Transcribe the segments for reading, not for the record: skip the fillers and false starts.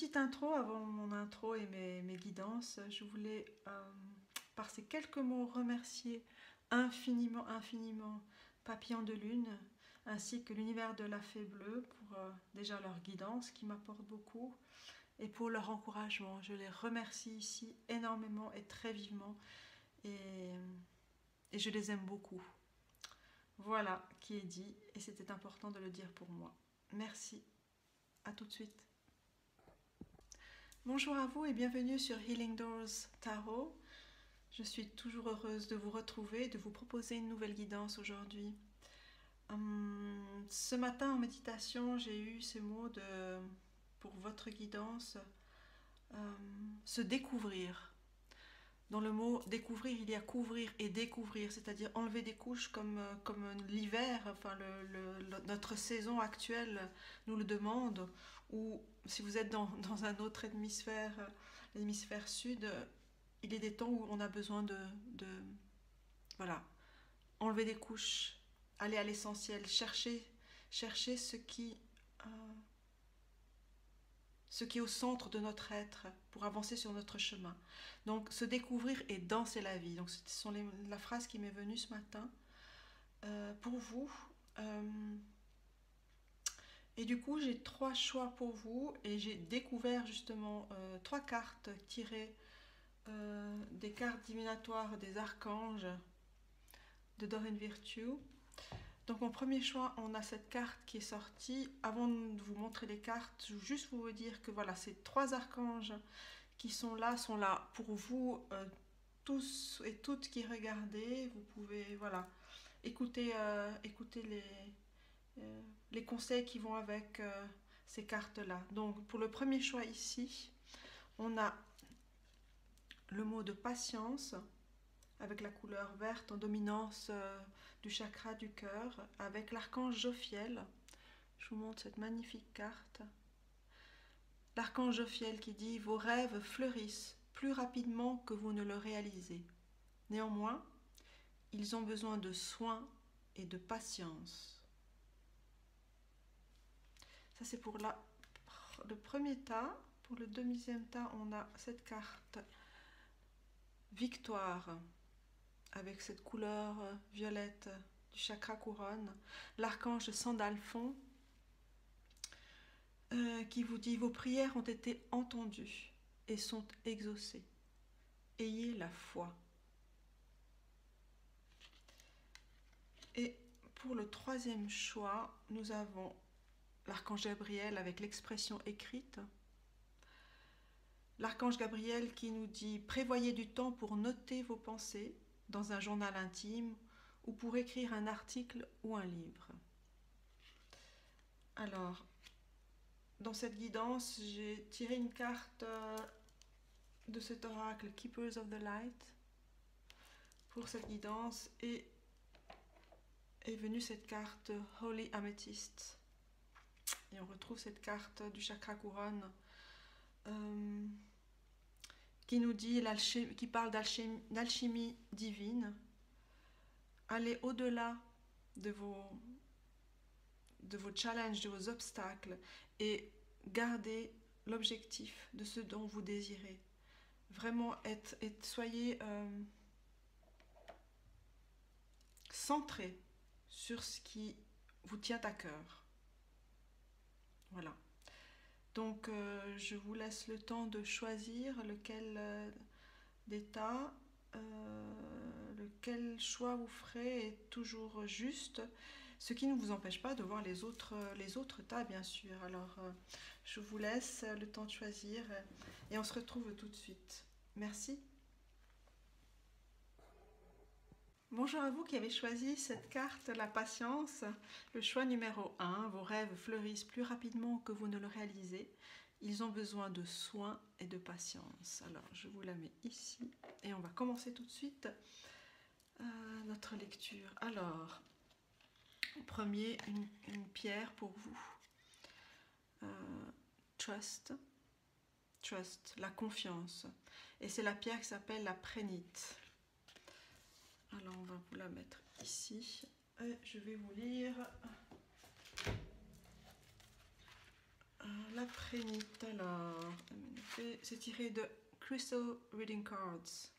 petite intro avant mon intro et mes guidances. Je voulais, par ces quelques mots, remercier infiniment, infiniment Papillon de Lune, ainsi que l'univers de la Fée Bleue pour déjà leur guidance qui m'apporte beaucoup et pour leur encouragement. Je les remercie ici énormément et très vivement et, et je les aime beaucoup. Voilà qui est dit et c'était important de le dire pour moi. Merci, à tout de suite. Bonjour à vous et bienvenue sur Healing Doors Tarot. Je suis toujours heureuse de vous retrouver et de vous proposer une nouvelle guidance aujourd'hui. Ce matin en méditation, j'ai eu ces mots pour votre guidance, se découvrir. Dans le mot découvrir, il y a couvrir et découvrir, c'est-à-dire enlever des couches comme l'hiver, enfin notre saison actuelle nous le demande, ou si vous êtes dans un autre hémisphère, l'hémisphère sud, il est des temps où on a besoin voilà, enlever des couches, aller à l'essentiel, chercher ce qui est au centre de notre être pour avancer sur notre chemin. Donc se découvrir et danser la vie. Donc ce sont la phrase qui m'est venue ce matin pour vous. Et du coup j'ai 3 choix pour vous et j'ai découvert justement 3 cartes tirées des cartes divinatoires des archanges de Doreen Virtue. Donc mon premier choix, on a cette carte qui est sortie. Avant de vous montrer les cartes, je veux juste vous dire que voilà, ces 3 archanges qui sont là pour vous tous et toutes qui regardez. Vous pouvez voilà écouter les conseils qui vont avec ces cartes là. Donc pour le premier choix ici, on a le mot de patience avec la couleur verte en dominance du chakra du cœur, avec l'archange Jophiel. Je vous montre cette magnifique carte. L'archange Jophiel qui dit « Vos rêves fleurissent plus rapidement que vous ne le réalisez. Néanmoins, ils ont besoin de soins et de patience. » Ça c'est pour le premier tas. Pour le deuxième tas, on a cette carte Victoire avec cette couleur violette du chakra couronne. L'archange Sandalphon qui vous dit « Vos prières ont été entendues et sont exaucées. Ayez la foi. » Et pour le troisième choix, nous avons l'archange Gabriel avec l'expression écrite. L'archange Gabriel qui nous dit « Prévoyez du temps pour noter vos pensées dans un journal intime ou pour écrire un article ou un livre. » Alors, dans cette guidance, j'ai tiré une carte de cet oracle Keepers of the Light pour cette guidance et est venue cette carte Holy Amethyst. Et on retrouve cette carte du chakra couronne qui nous dit, qui parle d'alchimie divine. Allez au-delà de vos challenges, de vos obstacles et gardez l'objectif de ce dont vous désirez. Vraiment, soyez centrés sur ce qui vous tient à cœur. Voilà. Donc, je vous laisse le temps de choisir lequel des tas, lequel choix vous ferez est toujours juste, ce qui ne vous empêche pas de voir les autres tas, bien sûr. Alors, je vous laisse le temps de choisir et on se retrouve tout de suite. Merci. Bonjour à vous qui avez choisi cette carte, la patience, le choix numéro 1. Vos rêves fleurissent plus rapidement que vous ne le réalisez. Ils ont besoin de soins et de patience. Alors, je vous la mets ici et on va commencer tout de suite notre lecture. Alors, en premier, une pierre pour vous. Trust, la confiance. Et c'est la pierre qui s'appelle la prénite. Alors, on va vous la mettre ici. Et je vais vous lire La prénite, alors, c'est tiré de Crystal Reading Cards,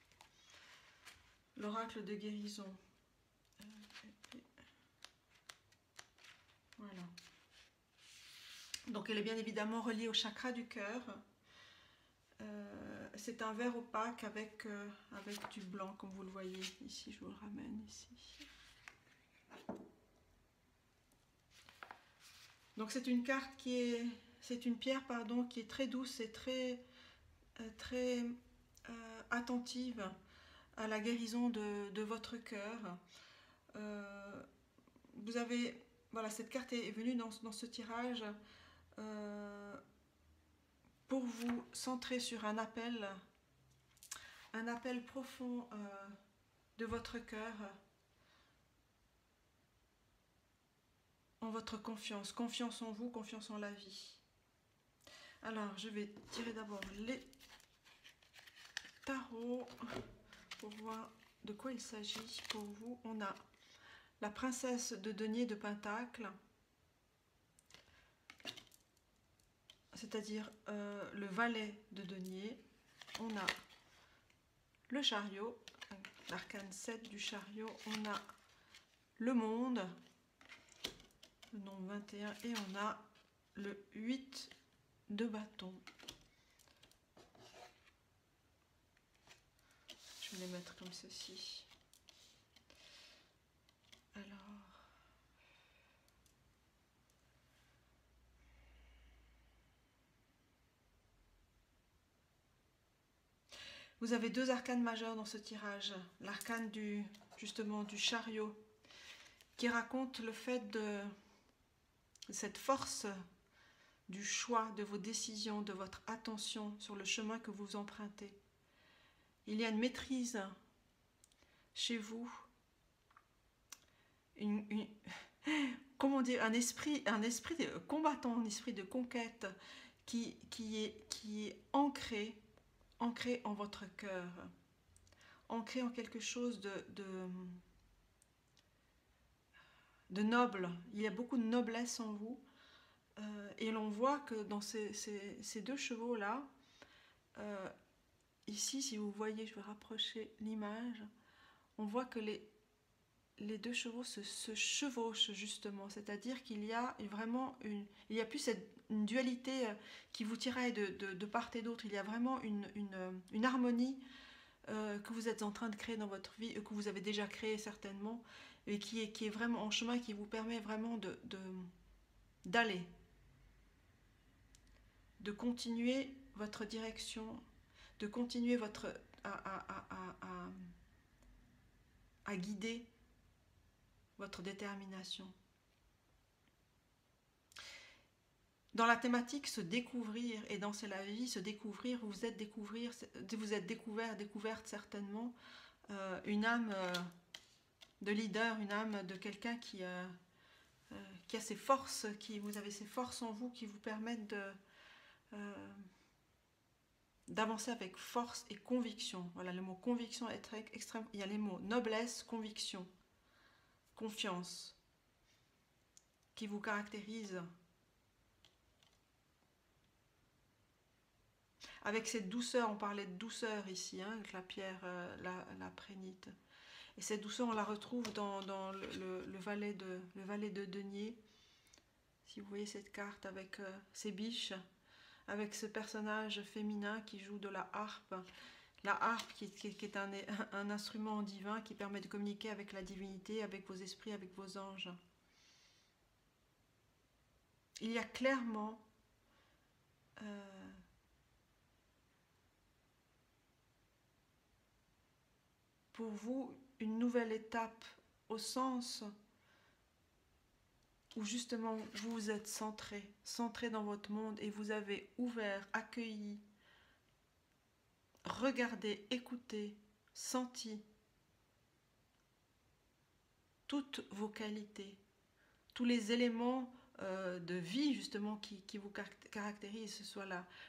l'oracle de guérison. Voilà. Donc elle est bien évidemment reliée au chakra du cœur. C'est un verre opaque avec du blanc, comme vous le voyez ici. Je vous le ramène ici. Donc c'est une carte qui est, c'est une pierre pardon qui est très douce et très attentive à la guérison de votre cœur. Vous avez, voilà, cette carte est venue dans ce tirage pour vous centrer sur un appel profond de votre cœur en votre confiance, confiance en vous, confiance en la vie. Alors, je vais tirer d'abord les tarots pour voir de quoi il s'agit pour vous. On a la princesse de denier de pentacle, c'est-à-dire le valet de denier. On a le chariot, l'arcane 7 du chariot. On a le monde, le nombre 21, et on a le 8 de bâton. Je vais les mettre comme ceci. Alors, vous avez deux arcanes majeures dans ce tirage. L'arcane justement du chariot, qui raconte le fait de cette force du choix, de vos décisions, de votre attention sur le chemin que vous empruntez. Il y a une maîtrise chez vous, comment dire, un esprit combattant, un esprit de conquête qui est ancré en votre cœur, ancré en quelque chose de noble. Il y a beaucoup de noblesse en vous, et l'on voit que dans ces deux chevaux-là, ici, si vous voyez, je vais rapprocher l'image, on voit que les deux chevaux se chevauchent justement, c'est-à-dire qu'il y a vraiment il n'y a plus une dualité qui vous tiraille de part et d'autre. Il y a vraiment une harmonie que vous êtes en train de créer dans votre vie, que vous avez déjà créé certainement, et qui est vraiment en chemin, qui vous permet vraiment d'aller, de continuer votre direction, de continuer à guider votre détermination. Dans la thématique se découvrir, et dans C'est la vie, se découvrir, vous êtes découverte certainement, une âme de leader, une âme de quelqu'un qui a ses forces, vous avez ces forces en vous qui vous permettent d'avancer avec force et conviction. Voilà, le mot conviction est très extrême. Il y a les mots noblesse, conviction, confiance, qui vous caractérisent. Avec cette douceur, on parlait de douceur ici, hein, avec la pierre, la prénite. Et cette douceur, on la retrouve dans le valet de denier. Si vous voyez cette carte avec ces biches, avec ce personnage féminin qui joue de la harpe. La harpe qui est un instrument divin qui permet de communiquer avec la divinité, avec vos esprits, avec vos anges. Il y a clairement pour vous une nouvelle étape au sens où justement vous vous êtes centré dans votre monde et vous avez ouvert, accueilli, regardé, écouté, senti toutes vos qualités, tous les éléments de vie justement qui vous caractérisent, ce soit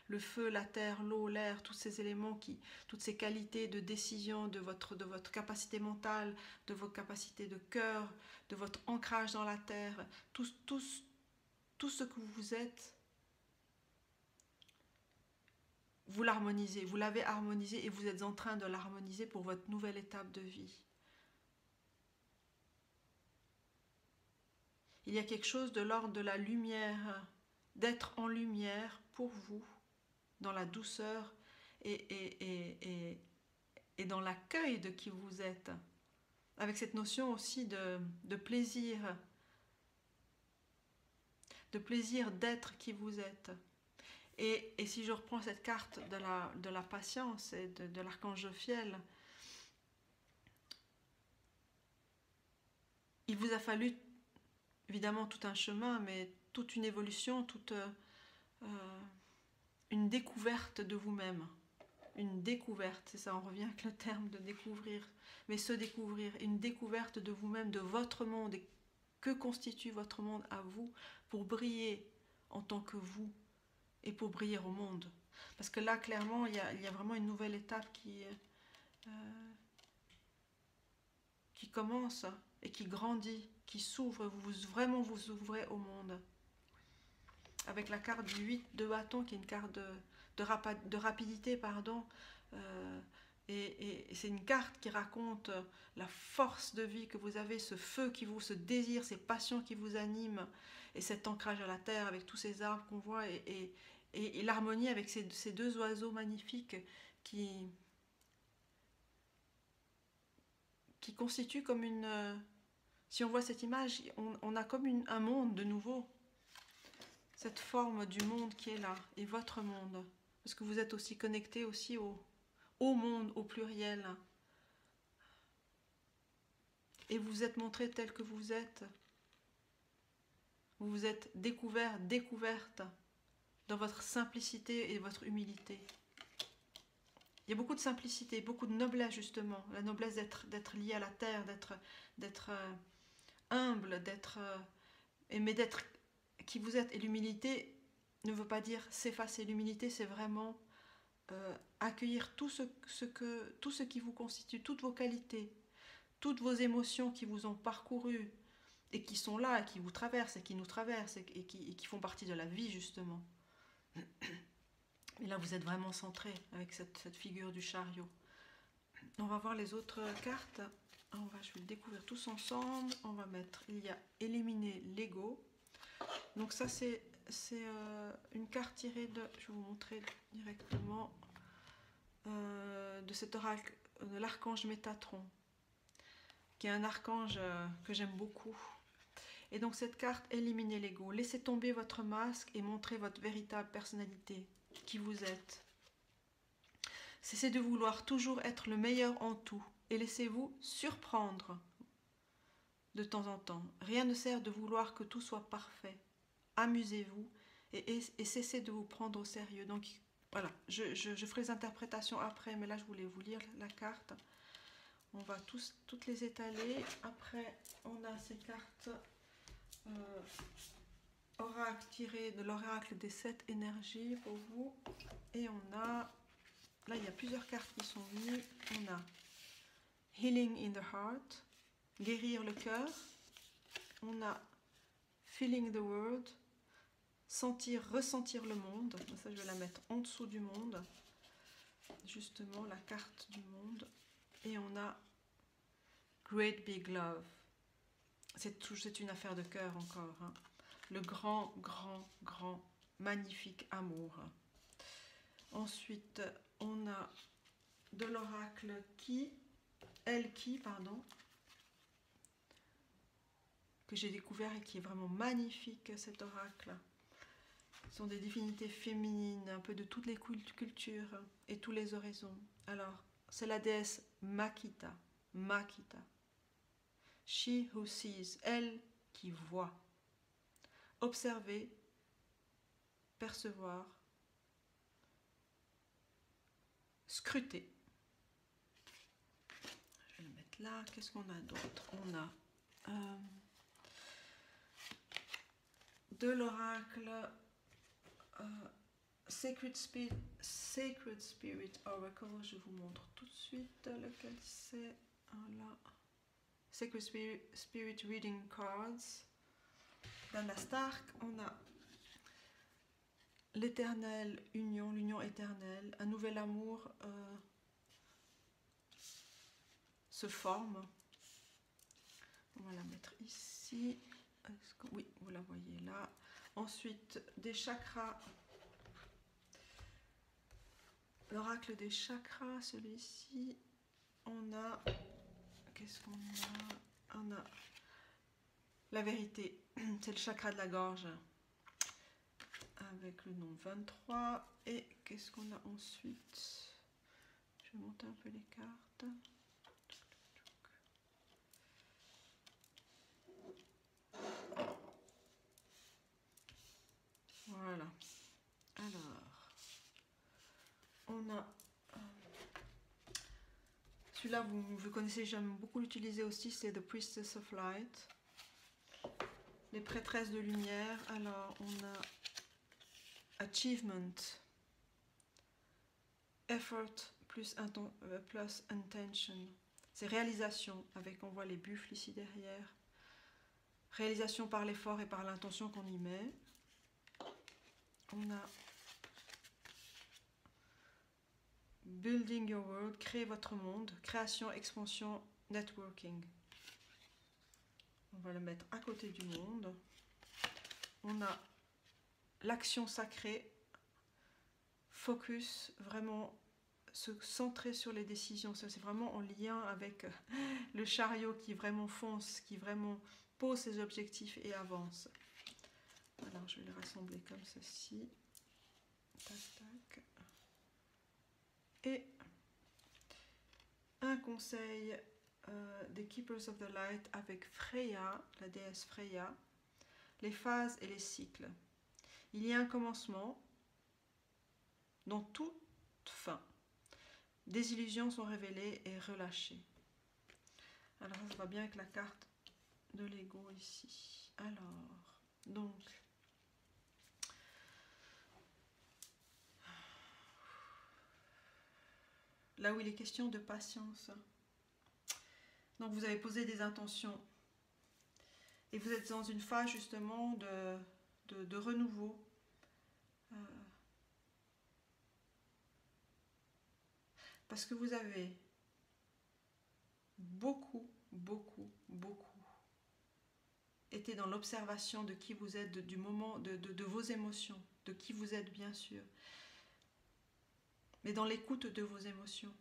le feu, la terre, l'eau, l'air, tous ces éléments, toutes ces qualités de décision, de votre capacité mentale, de vos capacités de cœur, de votre ancrage dans la terre, tout ce que vous êtes vous l'harmonisez, vous l'avez harmonisé et vous êtes en train de l'harmoniser pour votre nouvelle étape de vie. Il y a quelque chose de l'ordre de la lumière, d'être en lumière pour vous, dans la douceur et dans l'accueil de qui vous êtes, avec cette notion aussi de plaisir d'être qui vous êtes. Et si je reprends cette carte de la patience et de l'archange Jophiel, il vous a fallu évidemment tout un chemin, mais toute une évolution, toute une découverte de vous-même. Une découverte, c'est ça, on revient avec le terme de découvrir, mais se découvrir, une découverte de vous-même, de votre monde, et que constitue votre monde à vous pour briller en tant que vous et pour briller au monde. Parce que là, clairement, il y a vraiment une nouvelle étape qui commence et qui grandit, qui s'ouvre, vraiment vous ouvrez au monde. Avec la carte du 8 de bâton, qui est une carte de rapidité, pardon, et c'est une carte qui raconte la force de vie que vous avez, ce feu qui vous, ce désir, ces passions qui vous animent, et cet ancrage à la terre avec tous ces arbres qu'on voit, et l'harmonie avec ces deux oiseaux magnifiques qui constituent comme une... si on voit cette image, on a comme un monde de nouveau, cette forme du monde qui est là, et votre monde, parce que vous êtes aussi connecté aussi au monde, au pluriel. Et vous vous êtes montré tel que vous êtes. Vous vous êtes découverte dans votre simplicité et votre humilité. Il y a beaucoup de simplicité, beaucoup de noblesse justement. La noblesse d'être lié à la terre, d'être humble, mais d'être qui vous êtes. Et l'humilité ne veut pas dire s'effacer. L'humilité, c'est vraiment accueillir tout ce qui vous constitue, toutes vos qualités, toutes vos émotions qui vous ont parcouru et qui sont là, et qui vous traversent, et qui nous traversent, et qui font partie de la vie, justement. Et là, vous êtes vraiment centré avec cette figure du chariot. On va voir les autres cartes. Je vais le découvrir tous ensemble. On va mettre, il y a éliminer l'ego. Donc ça, c'est une carte tirée de, je vais vous montrer directement, de cet oracle, de l'archange Métatron, qui est un archange que j'aime beaucoup. Et donc cette carte, éliminez l'ego. Laissez tomber votre masque et montrez votre véritable personnalité, qui vous êtes. Cessez de vouloir toujours être le meilleur en tout et laissez-vous surprendre de temps en temps. Rien ne sert de vouloir que tout soit parfait. Amusez-vous et cessez de vous prendre au sérieux. Donc voilà, je ferai les interprétations après, mais là je voulais vous lire la carte. On va toutes les étaler. Après, on a ces cartes oracle tiré de l'oracle des 7 énergies pour vous. Et on a, là il y a plusieurs cartes qui sont venues. On a Healing in the Heart, guérir le cœur. On a Feeling the World, ressentir le monde. Ça je vais la mettre en dessous du monde. Justement la carte du monde. Et on a Great Big Love. C'est une affaire de cœur encore. Hein. Le grand, magnifique amour. Ensuite, on a de l'oracle pardon, que j'ai découvert et qui est vraiment magnifique, cet oracle. Ce sont des divinités féminines, un peu de toutes les cultures et tous les horizons. Alors, c'est la déesse Makita. She who sees, elle qui voit. Observer, percevoir, scruter. Je vais le mettre là. Qu'est-ce qu'on a d'autre? On a de l'oracle Sacred Spirit Oracle. Je vous montre tout de suite lequel c'est. Là. Sacred Spirit Reading Cards. Dana Stark. On a l'éternelle union, l'union éternelle, un nouvel amour se forme. On va la mettre ici. Oui, vous la voyez là. Ensuite, des chakras. L'oracle des chakras, celui-ci. On a... Qu'est-ce qu'on a? On a la vérité. C'est le chakra de la gorge. Avec le nom 23. Et qu'est-ce qu'on a ensuite? Je vais monter un peu les cartes. Voilà. Alors, on a... Celui-là, vous connaissez, j'aime beaucoup l'utiliser aussi, c'est The Priestess of Light. Les prêtresses de lumière. Alors, on a Achievement, Effort plus Intention. C'est réalisation, avec, on voit les buffles ici derrière. Réalisation par l'effort et par l'intention qu'on y met. On a Building Your World, créer votre monde, création, expansion, networking. On va le mettre à côté du monde. On a l'action sacrée, focus, vraiment se centrer sur les décisions. Ça, c'est vraiment en lien avec le chariot qui vraiment fonce, qui vraiment pose ses objectifs et avance. Alors, je vais les rassembler comme ceci. Tac, tac. Et un conseil des Keepers of the Light avec Freya, la déesse Freya, les phases et les cycles. Il y a un commencement dans toute fin. Des illusions sont révélées et relâchées. Alors ça va bien avec la carte de l'ego ici. Alors, donc, là où il est question de patience. Donc vous avez posé des intentions. Et vous êtes dans une phase justement de renouveau. Parce que vous avez beaucoup été dans l'observation de qui vous êtes, du moment, de vos émotions, de qui vous êtes bien sûr, mais dans l'écoute de vos émotions,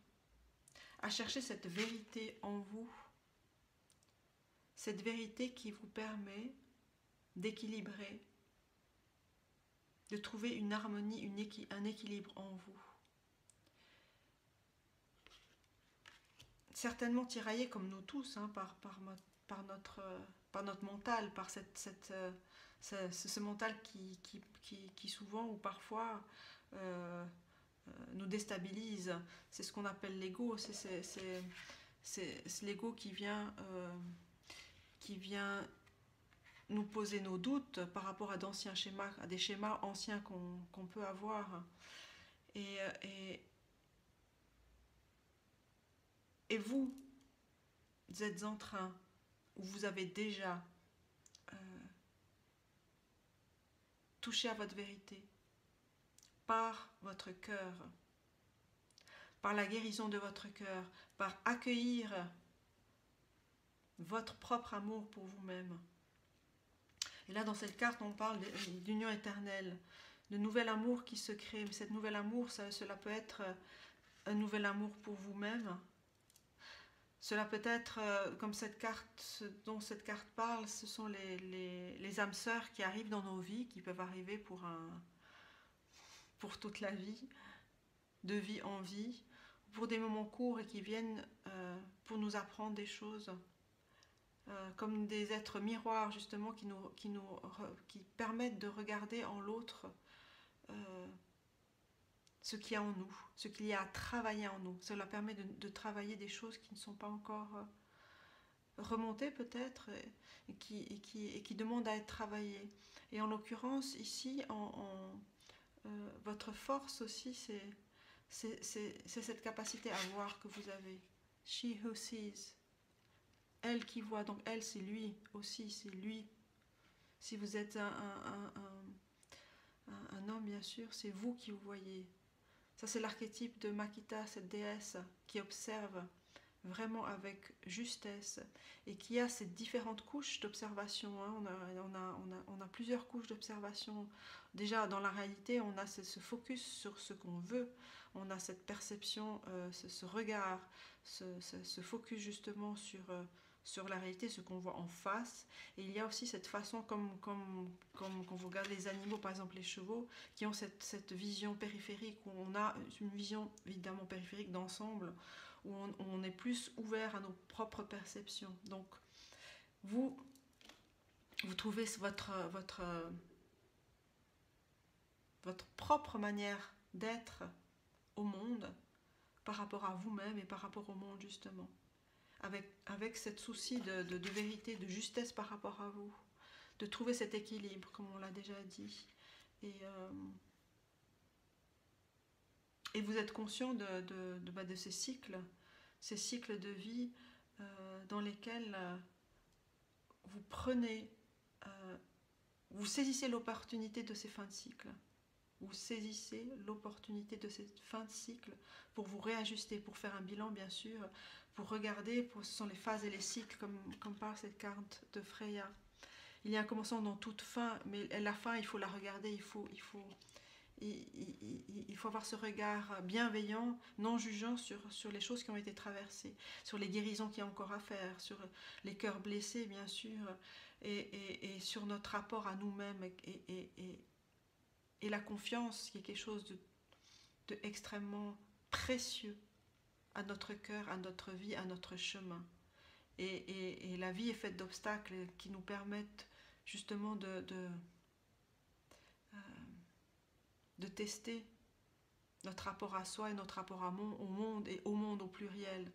à chercher cette vérité en vous, cette vérité qui vous permet d'équilibrer, de trouver une harmonie, un équilibre en vous. Certainement tiraillé comme nous tous, hein, par notre mental, par ce mental qui souvent ou parfois nous déstabilise. C'est ce qu'on appelle l'ego. C'est l'ego qui vient nous poser nos doutes par rapport à d'anciens schémas, à des schémas anciens qu'on peut avoir. Et vous êtes en train, ou vous avez déjà touché à votre vérité par votre cœur, par la guérison de votre cœur, par accueillir votre propre amour pour vous-même. Et là, dans cette carte, on parle d'union éternelle, de nouvel amour qui se crée. Mais cet nouvel amour, cela peut être un nouvel amour pour vous-même. Cela peut être, comme cette carte, dont cette carte parle, ce sont les âmes sœurs qui arrivent dans nos vies, qui peuvent arriver pour toute la vie, de vie en vie, pour des moments courts et qui viennent pour nous apprendre des choses, comme des êtres miroirs justement qui permettent de regarder en l'autre ce qu'il y a en nous, ce qu'il y a à travailler en nous. Cela permet de travailler des choses qui ne sont pas encore remontées peut-être et qui demandent à être travaillées. Et en l'occurrence ici, votre force aussi, c'est cette capacité à voir que vous avez. She who sees. Elle qui voit, donc elle c'est lui aussi, c'est lui. Si vous êtes Un homme, bien sûr, c'est vous qui vous voyez. Ça, c'est l'archétype de Makita, cette déesse qui observe vraiment avec justesse et qui a ces différentes couches d'observation. Hein. On a plusieurs couches d'observation. Déjà, dans la réalité, on a ce focus sur ce qu'on veut. On a cette perception, ce regard, ce focus justement sur la réalité, ce qu'on voit en face. Et il y a aussi cette façon, comme quand vous regardez les animaux, par exemple les chevaux, qui ont cette vision périphérique, où on a une vision évidemment périphérique d'ensemble, où on est plus ouvert à nos propres perceptions. Donc, vous trouvez votre propre manière d'être au monde par rapport à vous-même et par rapport au monde, justement. Avec cette souci de vérité, de justesse par rapport à vous. De trouver cet équilibre, comme on l'a déjà dit. Et vous êtes conscient de ces cycles de vie dans lesquels vous prenez, vous saisissez l'opportunité de ces fins de cycle. Vous saisissez l'opportunité de cette fin de cycle pour vous réajuster, pour faire un bilan bien sûr, pour regarder, ce sont les phases et les cycles comme parle cette carte de Freya. Il y a un commencement dans toute fin, mais la fin il faut la regarder, il faut avoir ce regard bienveillant, non jugeant sur les choses qui ont été traversées, sur les guérisons qu'il y a encore à faire, sur les cœurs blessés bien sûr, et sur notre rapport à nous-mêmes et la confiance qui est quelque chose de extrêmement précieux à notre cœur, à notre vie, à notre chemin. Et la vie est faite d'obstacles qui nous permettent justement de tester notre rapport à soi et notre rapport au monde et au monde au pluriel,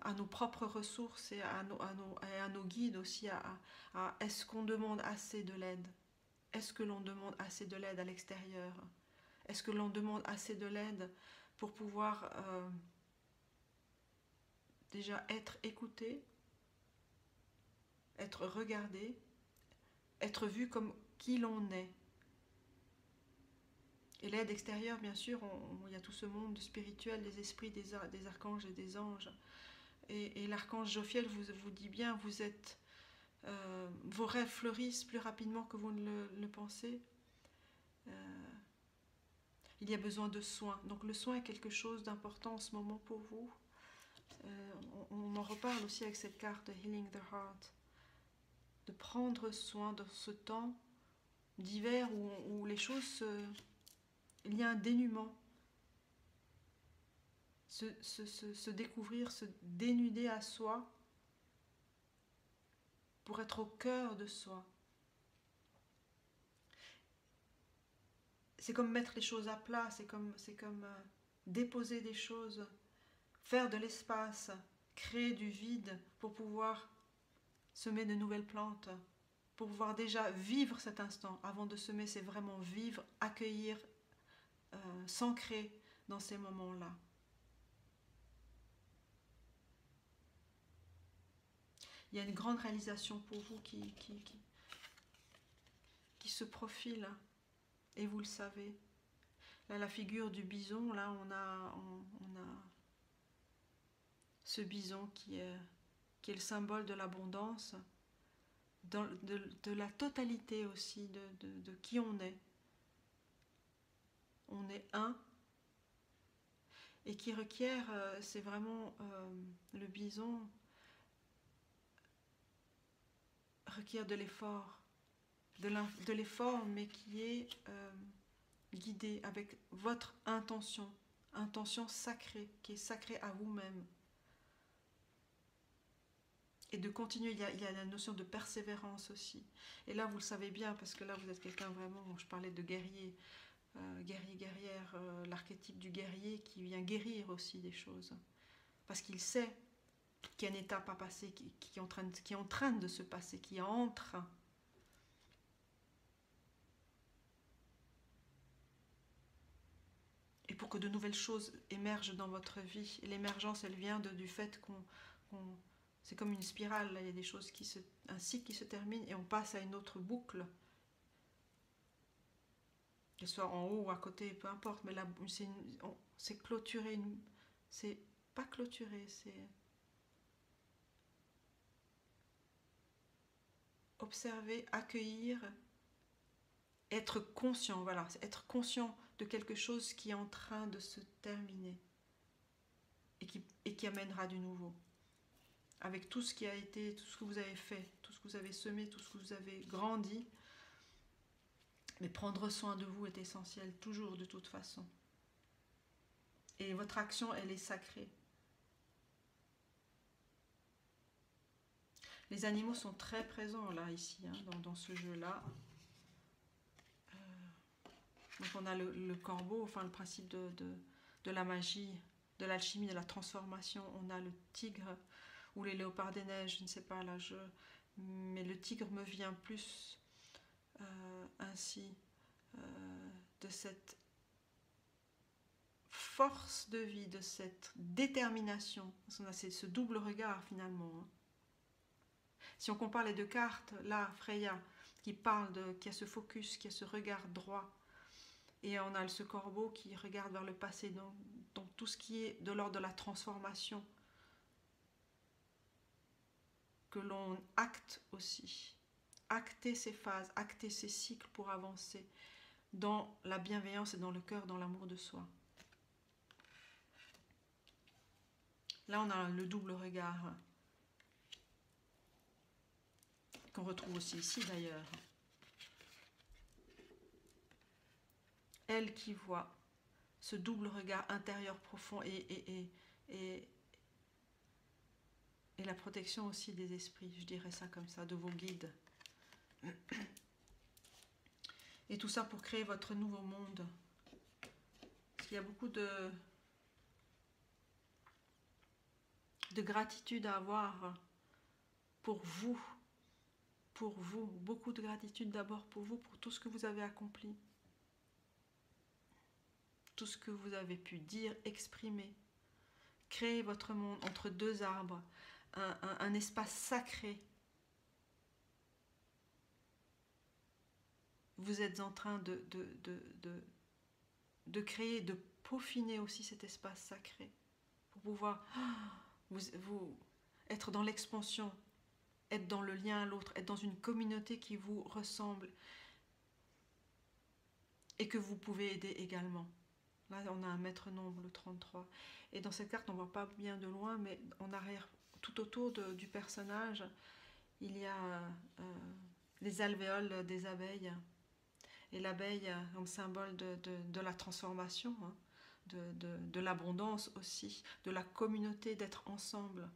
à nos propres ressources et à nos guides aussi, à est-ce qu'on demande assez de l'aide? Est-ce que l'on demande assez de l'aide à l'extérieur? Est-ce que l'on demande assez de l'aide pour pouvoir déjà être écouté, être regardé, être vu comme qui l'on est? Et l'aide extérieure, bien sûr, il y a tout ce monde spirituel, des esprits, des archanges et des anges. Et l'archange Jophiel vous dit bien, vous êtes, vos rêves fleurissent plus rapidement que vous ne le pensez. Il y a besoin de soins. Donc le soin est quelque chose d'important en ce moment pour vous. On en reparle aussi avec cette carte Healing the Heart. De prendre soin de ce temps d'hiver où les choses... il y a un dénuement. Se découvrir, se dénuder à soi pour être au cœur de soi. C'est comme mettre les choses à plat, c'est comme déposer des choses, faire de l'espace, créer du vide pour pouvoir semer de nouvelles plantes, pour pouvoir déjà vivre cet instant. Avant de semer, c'est vraiment vivre, accueillir, s'ancrer dans ces moments-là. Il y a une grande réalisation pour vous qui se profile, et vous le savez. Là, la figure du bison, là, on a ce bison qui est le symbole de l'abondance, de la totalité aussi de qui on est. On est un, et qui requiert, c'est vraiment le bison requiert de l'effort, de l'effort, mais qui est guidé avec votre intention sacrée, qui est sacrée à vous-même. Et de continuer, il y a la notion de persévérance aussi. Et là, vous le savez bien, parce que là, vous êtes quelqu'un vraiment, je parlais de guerrier, guerrière, l'archétype du guerrier qui vient guérir aussi des choses. Parce qu'il sait qu'il y a une étape à passer, qui est en train de se passer, qui est en train. Et pour que de nouvelles choses émergent dans votre vie. Et l'émergence, elle vient du fait qu'on c'est comme une spirale, là, il y a des choses un cycle qui se termine et on passe à une autre boucle. qu'elle soit en haut ou à côté, peu importe, mais là, c'est clôturer, c'est pas clôturer, c'est observer, accueillir, être conscient, voilà, c'est être conscient de quelque chose qui est en train de se terminer et qui amènera du nouveau. Avec tout ce qui a été, tout ce que vous avez fait, tout ce que vous avez semé, tout ce que vous avez grandi. Mais prendre soin de vous est essentiel, toujours de toute façon. Et votre action, elle est sacrée. Les animaux sont très présents là, ici, hein, dans ce jeu-là. Donc on a le corbeau, enfin le principe de la magie, de l'alchimie, de la transformation. On a le tigre ou les léopards des neiges, je ne sais pas là, mais le tigre me vient plus ainsi de cette force de vie, de cette détermination. Parce qu'on a ce double regard finalement. Hein. Si on compare les deux cartes, là, Freya, qui a ce focus, qui a ce regard droit, et on a ce corbeau qui regarde vers le passé, donc tout ce qui est de l'ordre de la transformation, que l'on acte aussi. Acter ces phases, acter ces cycles pour avancer dans la bienveillance et dans le cœur, dans l'amour de soi. Là, on a le double regard, qu'on retrouve aussi ici d'ailleurs. Elle qui voit ce double regard intérieur profond et la protection aussi des esprits, je dirais ça comme ça, de vos guides. Et tout ça pour créer votre nouveau monde. Parce qu'il y a beaucoup de gratitude à avoir pour vous. Pour vous. Beaucoup de gratitude d'abord pour vous, pour tout ce que vous avez accompli. Tout ce que vous avez pu dire, exprimer. Créer votre monde entre deux arbres. Un espace sacré. Vous êtes en train de créer, de peaufiner aussi cet espace sacré. Pour pouvoir vous être dans l'expansion, être dans le lien à l'autre, être dans une communauté qui vous ressemble et que vous pouvez aider également. Là, on a un maître nombre, le 33. Et dans cette carte, on ne voit pas bien de loin, mais en arrière, tout autour du personnage, il y a les alvéoles des abeilles. Et l'abeille comme symbole de la transformation, hein, de l'abondance aussi, de la communauté, d'être ensemble.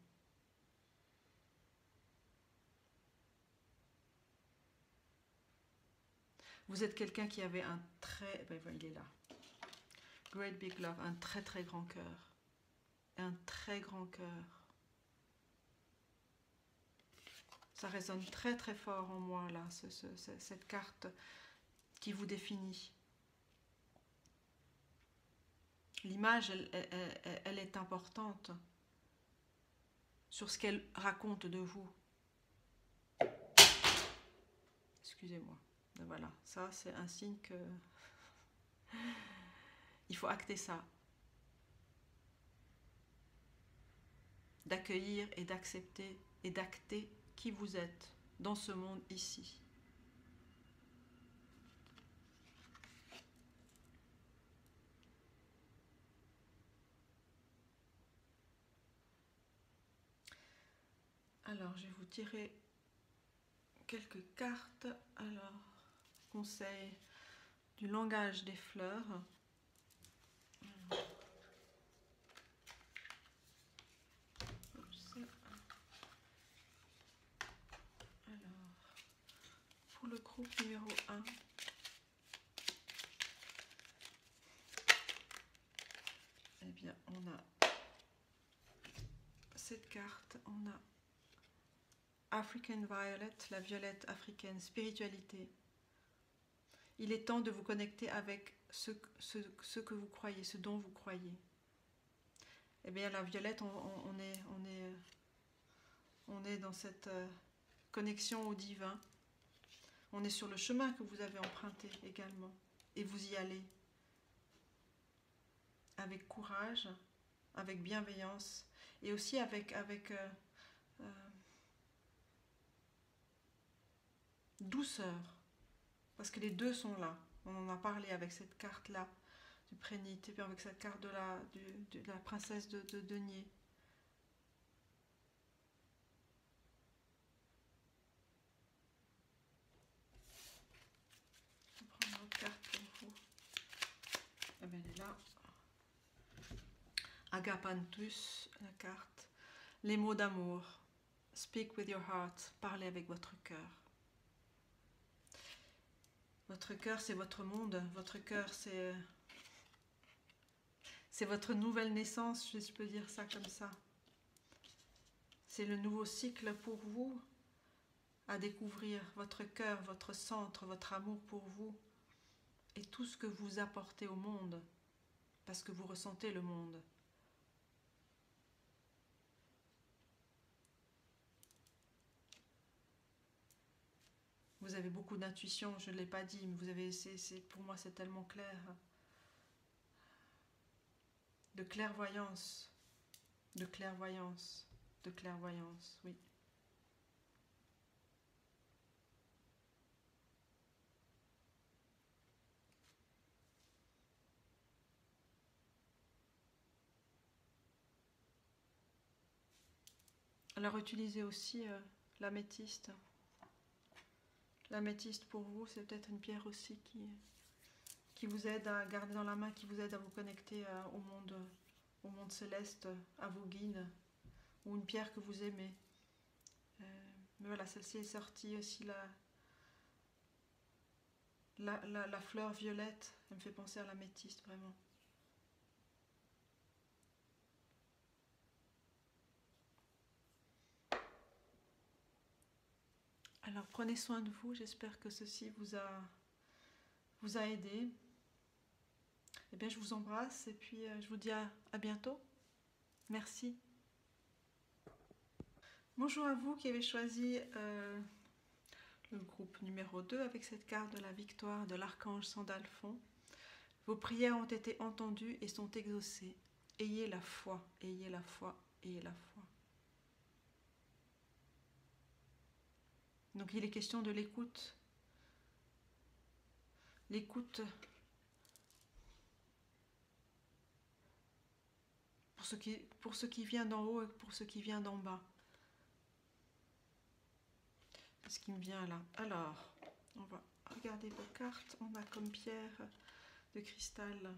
Vous êtes quelqu'un qui avait un très... Ben, il est là. Great big love, un très très grand cœur. Un très grand cœur. Ça résonne très très fort en moi, là, cette carte qui vous définit. L'image, elle est importante sur ce qu'elle raconte de vous. Excusez-moi. Voilà, ça c'est un signe que il faut acter ça. D'accueillir et d'accepter et d'acter qui vous êtes dans ce monde ici. Alors, je vais vous tirer quelques cartes. Alors, conseil du langage des fleurs. Alors, pour le groupe numéro 1, eh bien, on a cette carte, on a African Violet, la violette africaine, spiritualité. Il est temps de vous connecter avec ce que vous croyez, ce dont vous croyez. Eh bien, la violette, on est dans cette connexion au divin. On est sur le chemin que vous avez emprunté également. et vous y allez avec courage, avec bienveillance et aussi avec douceur, parce que les deux sont là. On en a parlé avec cette carte-là du prénite et puis avec cette carte de la princesse de denier. Je vais prendre une autre carte pour vous. Eh bien, elle est là. Agapanthus, la carte. Les mots d'amour. Speak with your heart. Parlez avec votre cœur. Votre cœur, c'est votre monde. Votre cœur, c'est votre nouvelle naissance, si je peux dire ça comme ça. C'est le nouveau cycle pour vous à découvrir votre cœur, votre centre, votre amour pour vous et tout ce que vous apportez au monde, parce que vous ressentez le monde. Vous avez beaucoup d'intuition, je ne l'ai pas dit, mais vous avez, pour moi c'est tellement clair. De clairvoyance, de clairvoyance, de clairvoyance, oui. Alors utilisez aussi l'améthyste. L'améthyste pour vous, c'est peut-être une pierre aussi qui vous aide à garder dans la main, qui vous aide à vous connecter au monde céleste, à vos guides, ou une pierre que vous aimez. Mais voilà, celle-ci est sortie aussi, la fleur violette, elle me fait penser à l'améthyste, vraiment. Alors prenez soin de vous, j'espère que ceci vous a aidé. Eh bien je vous embrasse et puis je vous dis à bientôt. Merci. Bonjour à vous qui avez choisi le groupe numéro 2 avec cette carte de la victoire de l'archange Sandalphon. Vos prières ont été entendues et sont exaucées. Ayez la foi, ayez la foi, ayez la foi. Donc il est question de l'écoute. L'écoute pour ce qui vient d'en haut et pour ce qui vient d'en bas. Ce qui me vient là. Alors, on va regarder vos cartes. On a comme pierre de cristal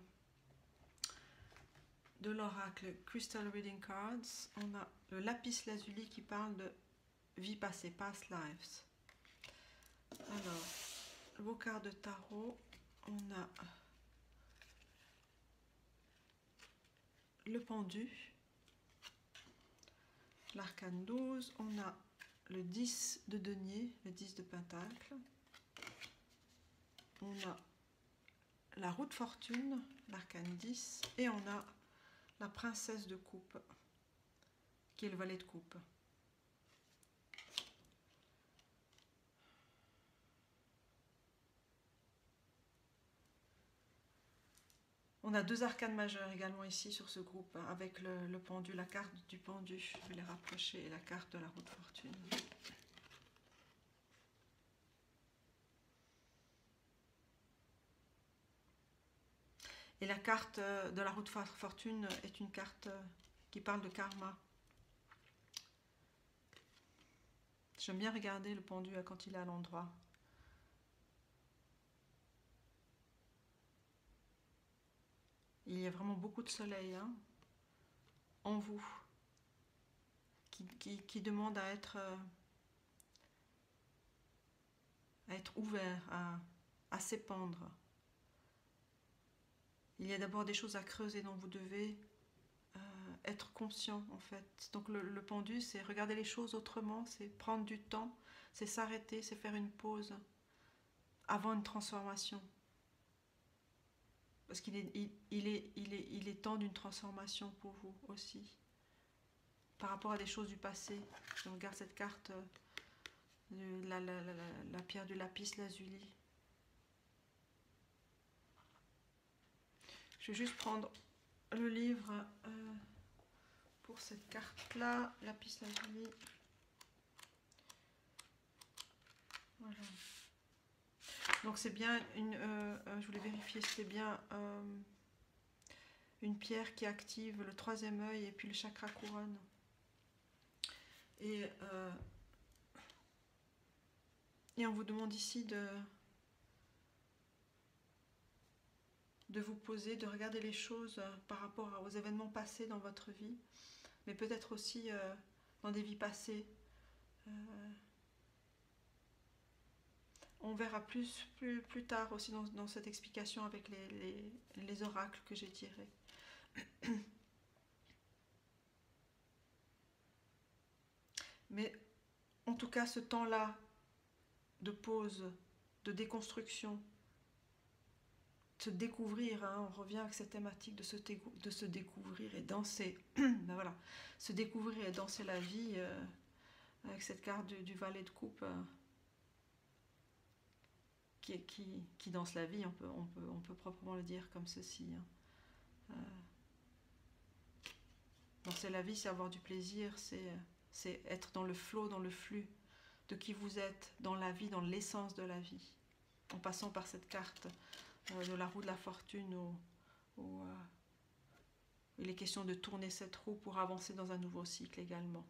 de l'oracle Crystal Reading Cards. On a le lapis lazuli qui parle de vie passée, past lives. Alors, vos cartes de tarot, on a le pendu, l'arcane 12, on a le 10 de denier, le 10 de pentacle, on a la roue de fortune, l'arcane 10, et on a la princesse de coupe, qui est le valet de coupe. On a deux arcanes majeures également ici sur ce groupe, avec le pendu, la carte du pendu, je vais les rapprocher, et la carte de la roue de fortune. Et la carte de la roue de fortune est une carte qui parle de karma. J'aime bien regarder le pendu quand il est à l'endroit. Il y a vraiment beaucoup de soleil en vous, qui demande à être ouvert, à s'épandre. Il y a d'abord des choses à creuser dont vous devez être conscient en fait. Donc le pendu, c'est regarder les choses autrement, c'est prendre du temps, c'est s'arrêter, c'est faire une pause avant une transformation. Parce qu'il est temps d'une transformation pour vous aussi. Par rapport à des choses du passé. Je regarde cette carte, la pierre du lapis lazuli. Je vais juste prendre le livre pour cette carte-là, lapis lazuli. Voilà. Donc c'est bien une... je voulais vérifier, c'était bien une pierre qui active le troisième œil et puis le chakra couronne. Et on vous demande ici de vous poser, de regarder les choses par rapport aux événements passés dans votre vie, mais peut-être aussi dans des vies passées. On verra plus tard aussi dans cette explication avec les oracles que j'ai tirés. Mais en tout cas, ce temps-là de pause, de déconstruction, se découvrir, hein, on revient avec cette thématique de se découvrir et danser. Ben voilà, se découvrir et danser la vie avec cette carte du valet de coupe qui danse la vie, on peut proprement le dire comme ceci. Hein. Danser la vie, c'est avoir du plaisir, c'est être dans le flot, dans le flux de qui vous êtes, dans la vie, dans l'essence de la vie, en passant par cette carte de la roue de la fortune où il est question de tourner cette roue pour avancer dans un nouveau cycle également.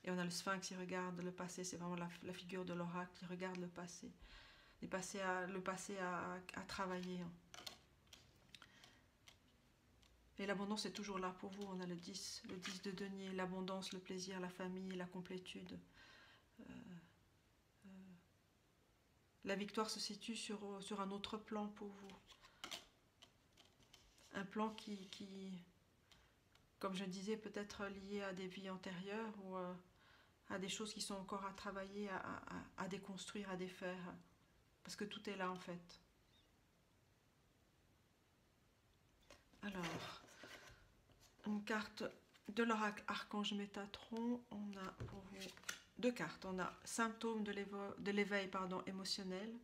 Et on a le sphinx qui regarde le passé, c'est vraiment la figure de l'oracle qui regarde le passé, le passé à travailler. Et l'abondance est toujours là pour vous. On a le 10 de denier, l'abondance, le plaisir, la famille, la complétude. La victoire se situe sur un autre plan pour vous. Un plan qui comme je disais, peut-être lié à des vies antérieures ou à des choses qui sont encore à travailler, à déconstruire, à défaire. Parce que tout est là en fait. Alors, une carte de l'oracle Archange Métatron. On a pour vous 2 cartes. On a symptômes de l'éveil émotionnel.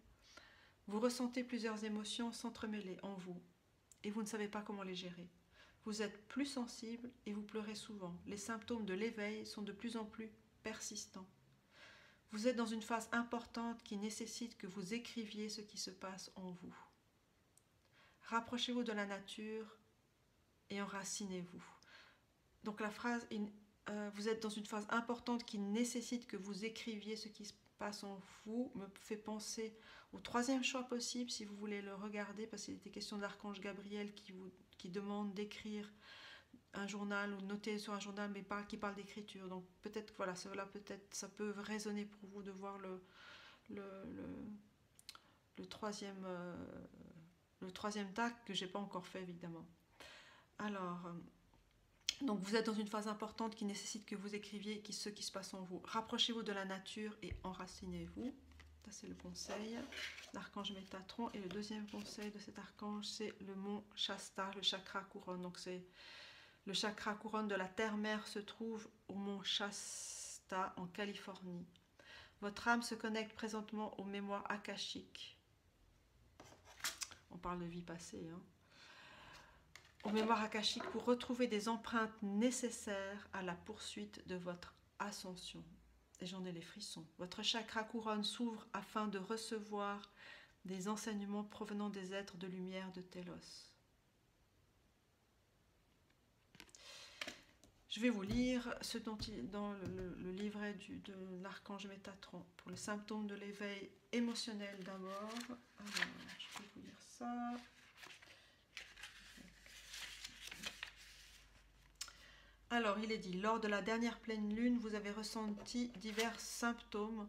Vous ressentez plusieurs émotions s'entremêler en vous et vous ne savez pas comment les gérer. Vous êtes plus sensible et vous pleurez souvent. Les symptômes de l'éveil sont de plus en plus persistants. Vous êtes dans une phase importante qui nécessite que vous écriviez ce qui se passe en vous. Rapprochez-vous de la nature et enracinez-vous. Donc la phrase vous êtes dans une phase importante qui nécessite que vous écriviez ce qui se passe en vous me fait penser au 3e choix possible si vous voulez le regarder, parce qu'il était question de l'archange Gabriel qui demande d'écrire un journal ou noter sur un journal, mais qui parle d'écriture. Donc peut-être voilà, peut-être ça peut résonner pour vous de voir le 3e tag que j'ai pas encore fait évidemment. Alors donc vous êtes dans une phase importante qui nécessite que vous écriviez ce qui se passe en vous. Rapprochez-vous de la nature et enracinez-vous. Ça c'est le conseil l'archange Métatron. Et le 2e conseil de cet archange, c'est le mont Shasta, le chakra couronne. Donc c'est le chakra couronne de la terre-mère se trouve au mont Shasta en Californie. Votre âme se connecte présentement aux mémoires akashiques. On parle de vie passée, hein. Aux mémoires akashiques pour retrouver des empreintes nécessaires à la poursuite de votre ascension. Et j'en ai les frissons. Votre chakra couronne s'ouvre afin de recevoir des enseignements provenant des êtres de lumière de Télos. Je vais vous lire ce dont dans le livret de l'archange Métatron pour le symptôme de l'éveil émotionnel d'abord. Alors, je vais vous lire ça. Alors, il est dit, lors de la dernière pleine lune, vous avez ressenti divers symptômes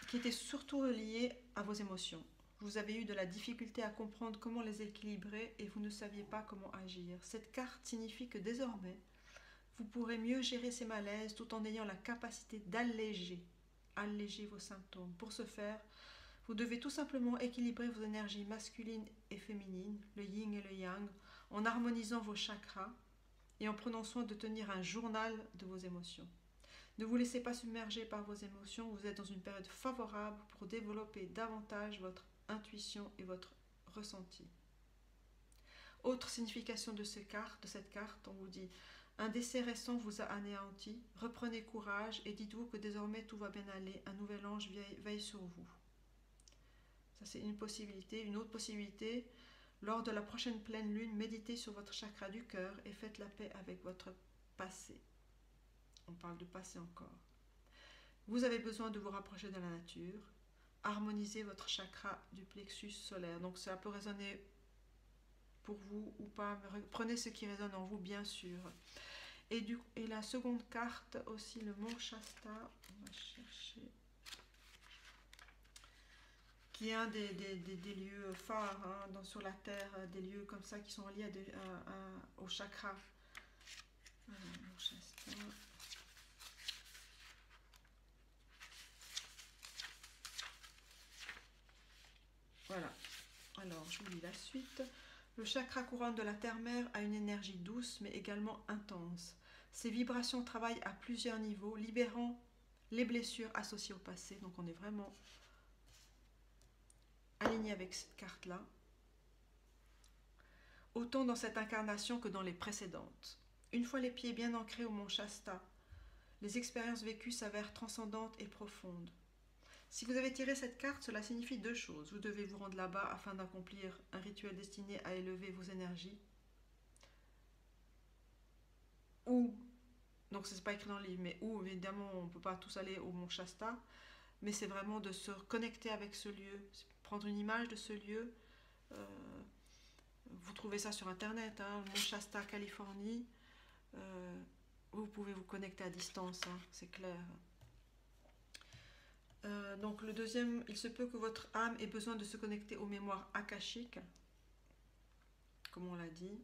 qui étaient surtout liés à vos émotions. Vous avez eu de la difficulté à comprendre comment les équilibrer et vous ne saviez pas comment agir. Cette carte signifie que désormais, vous pourrez mieux gérer ces malaises tout en ayant la capacité d'alléger vos symptômes. Pour ce faire, vous devez tout simplement équilibrer vos énergies masculines et féminines, le yin et le yang, en harmonisant vos chakras et en prenant soin de tenir un journal de vos émotions. Ne vous laissez pas submerger par vos émotions, vous êtes dans une période favorable pour développer davantage votre intuition et votre ressenti. Autre signification de cette carte, on vous dit: un décès récent vous a anéanti, reprenez courage et dites-vous que désormais tout va bien aller, un nouvel ange veille sur vous. Ça, c'est une possibilité. Une autre possibilité: lors de la prochaine pleine lune, méditez sur votre chakra du cœur et faites la paix avec votre passé. On parle de passé encore. Vous avez besoin de vous rapprocher de la nature, harmoniser votre chakra du plexus solaire. Donc ça peut résonner pour vous ou pas, mais prenez ce qui résonne en vous, bien sûr. Et la seconde carte aussi, le mont Shasta, on va chercher, qui est un des lieux phares sur la Terre, des lieux comme ça qui sont liés au chakra. Alors, mont Shasta. Voilà, alors je vous lis la suite. Le chakra couronne de la terre-mère a une énergie douce mais également intense. Ces vibrations travaillent à plusieurs niveaux, libérant les blessures associées au passé. Donc on est vraiment aligné avec cette carte-là. Autant dans cette incarnation que dans les précédentes. Une fois les pieds bien ancrés au mont Shasta, les expériences vécues s'avèrent transcendantes et profondes. Si vous avez tiré cette carte, cela signifie deux choses. Vous devez vous rendre là-bas afin d'accomplir un rituel destiné à élever vos énergies. Ou, donc c'est pas écrit dans le livre, mais où évidemment on ne peut pas tous aller au mont Shasta, mais c'est vraiment de se reconnecter avec ce lieu, prendre une image de ce lieu. Vous trouvez ça sur internet, mont Shasta, Californie. Vous pouvez vous connecter à distance, c'est clair. Donc le deuxième, il se peut que votre âme ait besoin de se connecter aux mémoires akashiques, comme on l'a dit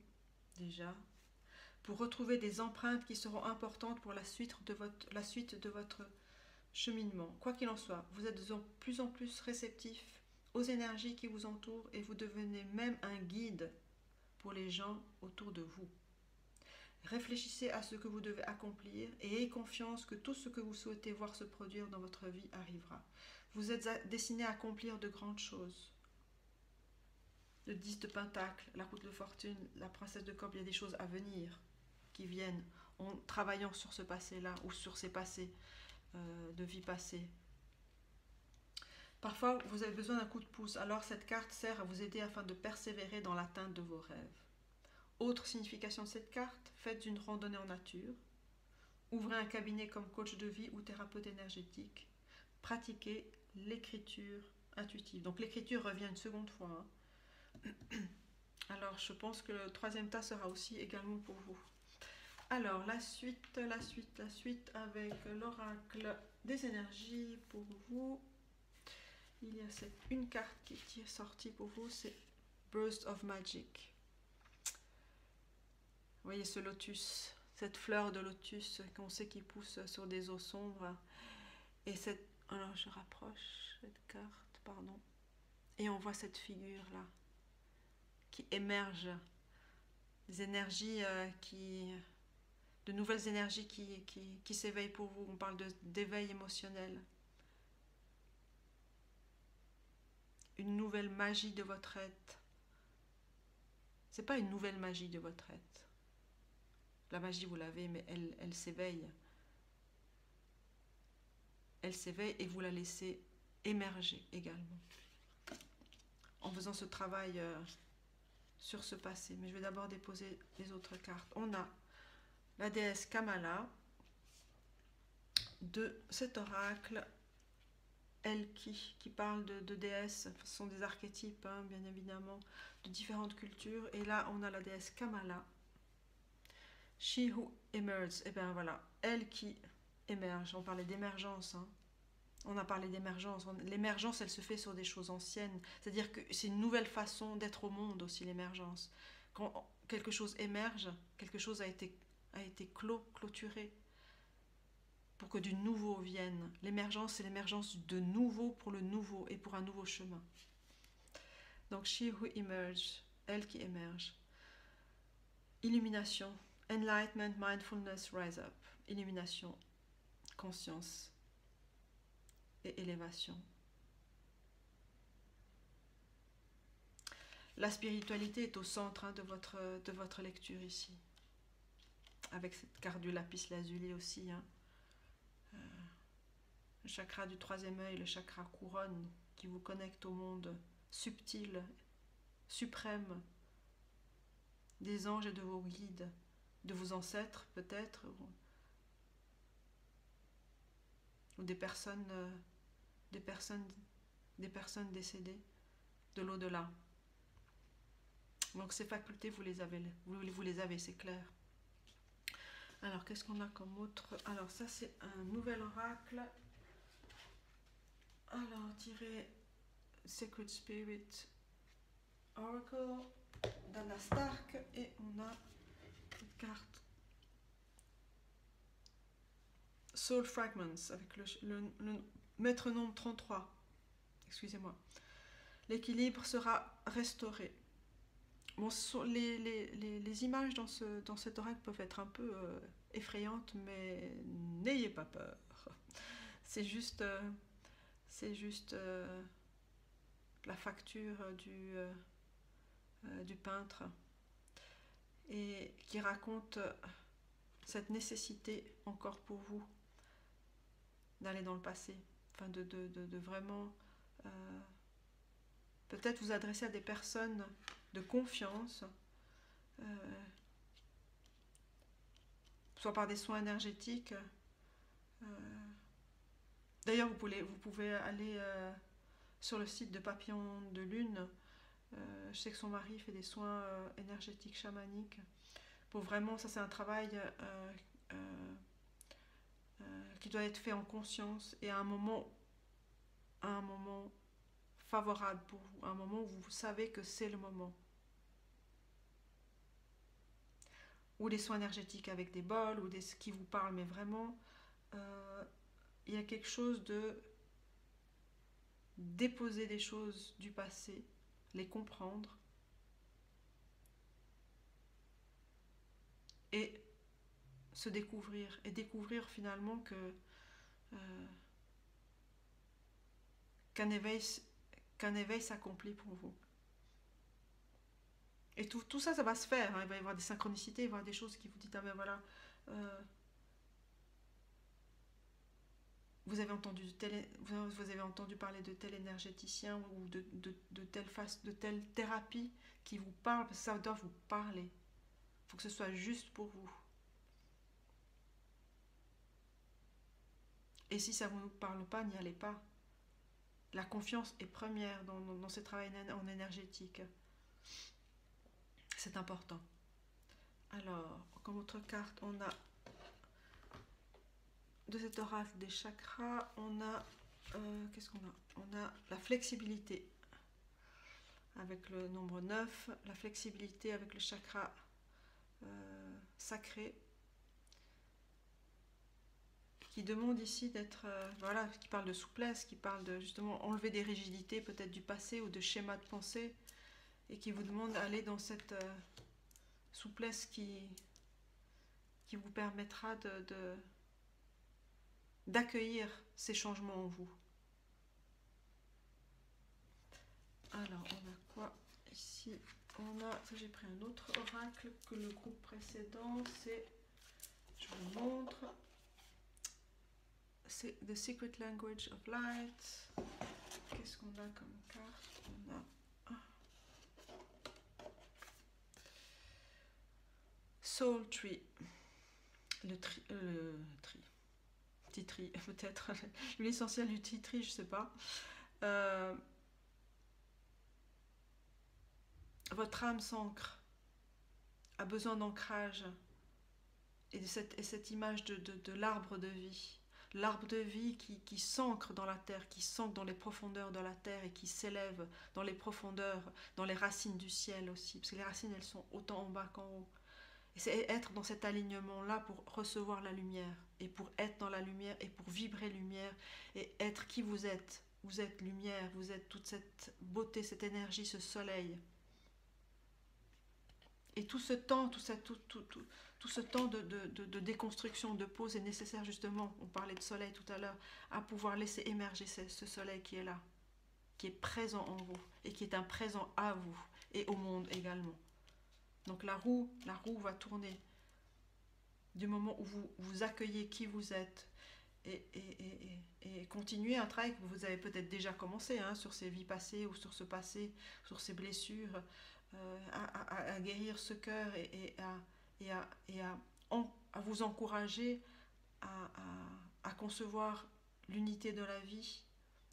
déjà, pour retrouver des empreintes qui seront importantes pour la suite de votre cheminement. Quoi qu'il en soit, vous êtes de plus en plus réceptif aux énergies qui vous entourent et vous devenez même un guide pour les gens autour de vous. Réfléchissez à ce que vous devez accomplir et ayez confiance que tout ce que vous souhaitez voir se produire dans votre vie arrivera. Vous êtes destiné à accomplir de grandes choses. Le 10 de Pentacle, la route de fortune, la princesse de Cope, il y a des choses à venir qui viennent en travaillant sur ce passé-là ou sur ces passés de vie passée. Parfois, vous avez besoin d'un coup de pouce, alors cette carte sert à vous aider afin de persévérer dans l'atteinte de vos rêves. Autre signification de cette carte, faites une randonnée en nature, ouvrez un cabinet comme coach de vie ou thérapeute énergétique, pratiquez l'écriture intuitive. Donc l'écriture revient une seconde fois. Alors je pense que le troisième tas sera aussi également pour vous. Alors la suite avec l'oracle des énergies pour vous. Il y a une carte qui est sortie pour vous, c'est Burst of Magic. Vous voyez ce lotus, cette fleur de lotus qu'on sait qui pousse sur des eaux sombres. Et alors je rapproche cette carte, pardon. Et on voit cette figure-là qui émerge. Des énergies de nouvelles énergies qui s'éveillent pour vous. On parle d'éveil émotionnel. Une nouvelle magie de votre être. C'est pas une nouvelle magie de votre être. La magie, vous l'avez, mais elle s'éveille. Elle s'éveille et vous la laissez émerger également. En faisant ce travail sur ce passé. Mais je vais d'abord déposer les autres cartes. On a la déesse Kamala de cet oracle, elle qui parle de déesses. Ce sont des archétypes, bien évidemment, de différentes cultures. Et là, on a la déesse Kamala. She who emerges, et bien voilà, elle qui émerge. On parlait d'émergence, On a parlé d'émergence. L'émergence, elle se fait sur des choses anciennes. C'est-à-dire que c'est une nouvelle façon d'être au monde aussi, l'émergence. Quand quelque chose émerge, quelque chose a été clôturé pour que du nouveau vienne. L'émergence, c'est l'émergence de nouveau pour le nouveau et pour un nouveau chemin. Donc, she who emerges, elle qui émerge. Illumination. Enlightenment, mindfulness, rise up. Illumination, conscience et élévation. La spiritualité est au centre, hein, de votre lecture ici. Avec cette carte du lapis lazuli aussi. Hein. Le chakra du troisième œil, le chakra couronne, qui vous connecte au monde subtil, suprême, des anges et de vos guides, de vos ancêtres peut-être, ou des personnes décédées de l'au-delà. Donc ces facultés, vous les avez, c'est clair. Alors, qu'est-ce qu'on a comme autre? Alors, ça, c'est un nouvel oracle. Alors, tiré Sacred Spirit Oracle d'Anna Stark. Et on a une carte Soul Fragments avec le maître nombre 33. Excusez-moi. L'équilibre sera restauré. Bon, les images dans cet oracle peuvent être un peu effrayantes, mais n'ayez pas peur. C'est juste la facture du peintre et qui raconte cette nécessité encore pour vous d'aller dans le passé, enfin de vraiment peut-être vous adresser à des personnes de confiance, soit par des soins énergétiques. D'ailleurs, vous pouvez aller sur le site de Papillon de Lune. Je sais que son mari fait des soins énergétiques chamaniques. Pour vraiment, ça c'est un travail qui doit être fait en conscience et à un moment favorable pour vous, à un moment où vous savez que c'est le moment. Ou les soins énergétiques avec des bols, ou ce qui vous parle, mais vraiment, il y a quelque chose de déposer des choses du passé, les comprendre, et se découvrir, et découvrir finalement qu'un éveil s'accomplit pour vous. Et tout ça, ça va se faire. Hein. Il va y avoir des synchronicités, il va y avoir des choses qui vous disent, ah ben voilà, vous avez entendu parler de tel énergéticien ou de telle thérapie qui vous parle, parce que ça doit vous parler. Il faut que ce soit juste pour vous. Et si ça ne vous parle pas, n'y allez pas. La confiance est première dans ce travail en énergétique. C'est important. Alors, comme autre carte, on a de cet oracle des chakras, on a qu'est-ce qu'on a? On a la flexibilité avec le nombre 9, la flexibilité avec le chakra sacré, qui demande ici d'être, voilà, qui parle de souplesse, qui parle de justement enlever des rigidités peut-être du passé ou de schémas de pensée, et qui vous demande d'aller dans cette souplesse qui vous permettra d'accueillir ces changements en vous. Alors, on a quoi ici? On a, ça j'ai pris un autre oracle que le groupe précédent, c'est, je vous montre, c'est The Secret Language of Light. Qu'est-ce qu'on a comme carte? On a Soul Tree, petit tree peut-être, l'essentiel du petit tree, je sais pas. Votre âme s'ancre, a besoin d'ancrage, et cette image de l'arbre de vie. L'arbre de vie qui s'ancre dans la terre, qui s'ancre dans les profondeurs de la terre et qui s'élève dans les profondeurs, dans les racines du ciel aussi. Parce que les racines, elles sont autant en bas qu'en haut. Et c'est être dans cet alignement-là pour recevoir la lumière. Et pour être dans la lumière et pour vibrer lumière et être qui vous êtes. Vous êtes lumière, vous êtes toute cette beauté, cette énergie, ce soleil. Et tout ce temps, tout ce temps de déconstruction, de pause est nécessaire justement, on parlait de soleil tout à l'heure, à pouvoir laisser émerger ce soleil qui est là, qui est présent en vous et qui est un présent à vous et au monde également. Donc la roue va tourner du moment où vous accueillez qui vous êtes et continuer un travail que vous avez peut-être déjà commencé sur ces vies passées ou sur ce passé, sur ces blessures, à guérir ce cœur à vous encourager à concevoir l'unité de la vie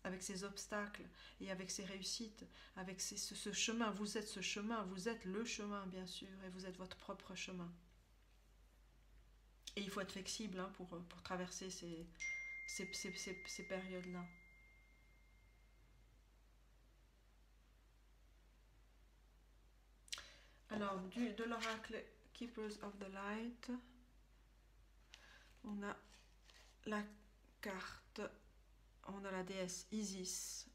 avec ses obstacles et avec ses réussites, avec ce chemin. Vous êtes ce chemin, vous êtes le chemin bien sûr, et vous êtes votre propre chemin. Et il faut être flexible pour traverser ces périodes-là. Alors, de l'oracle Keepers of the Light, on a la carte, on a la déesse Isis,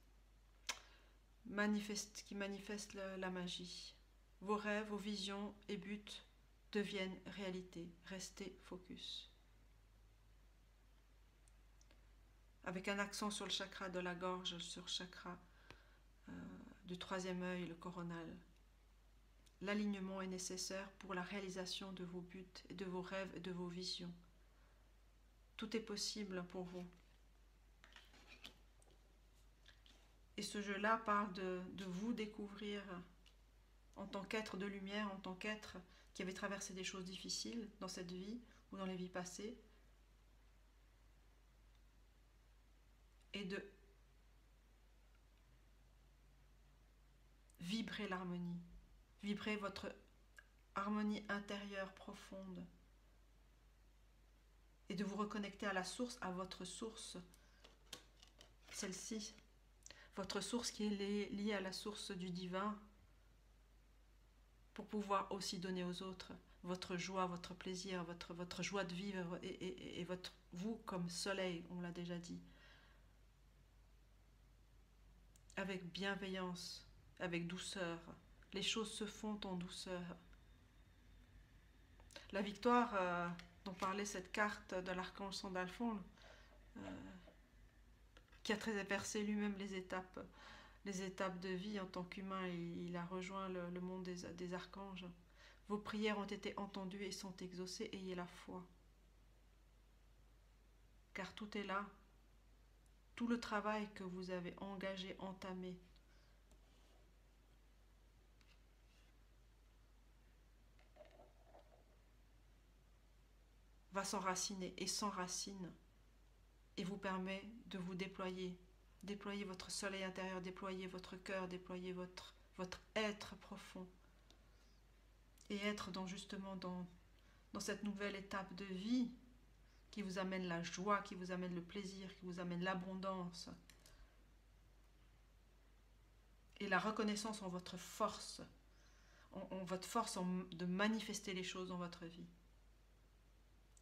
qui manifeste la magie. Vos rêves, vos visions et buts deviennent réalité. Restez focus. Avec un accent sur le chakra de la gorge, sur le chakra du troisième œil, le coronal. L'alignement est nécessaire pour la réalisation de vos buts, et de vos rêves et de vos visions. Tout est possible pour vous. Et ce jeu-là parle de vous découvrir en tant qu'être de lumière, en tant qu'être qui avait traversé des choses difficiles dans cette vie ou dans les vies passées, et de vibrer l'harmonie, vibrer votre harmonie intérieure profonde, et de vous reconnecter à la source, à votre source, celle-ci, votre source qui est liée à la source du divin, pour pouvoir aussi donner aux autres votre joie, votre plaisir, votre joie de vivre et vous comme soleil, on l'a déjà dit, avec bienveillance, avec douceur. Les choses se font en douceur. La victoire dont parlait cette carte de l'archange Sandalphon, qui a traversé lui-même les étapes de vie en tant qu'humain, il a rejoint le monde des archanges. Vos prières ont été entendues et sont exaucées, ayez la foi. Car tout est là. Tout le travail que vous avez engagé, entamé, va s'enraciner et s'enracine et vous permet de vous déployer. Déployer votre soleil intérieur, déployer votre cœur, déployer votre être profond. Et être justement dans cette nouvelle étape de vie qui vous amène la joie, qui vous amène le plaisir, qui vous amène l'abondance. Et la reconnaissance en votre force, en votre force de manifester les choses dans votre vie.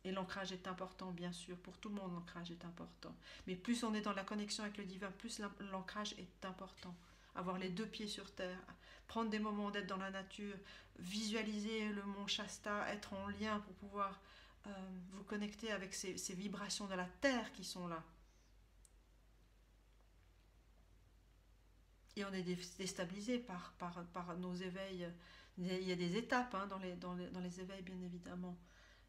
Et l'ancrage est important, bien sûr. Pour tout le monde, l'ancrage est important. Mais plus on est dans la connexion avec le divin, plus l'ancrage est important. Avoir les deux pieds sur terre, prendre des moments d'être dans la nature, visualiser le mont Shasta, être en lien pour pouvoir vous connecter avec ces vibrations de la terre qui sont là. Et on est déstabilisé par nos éveils. Il y a des étapes dans les éveils, bien évidemment.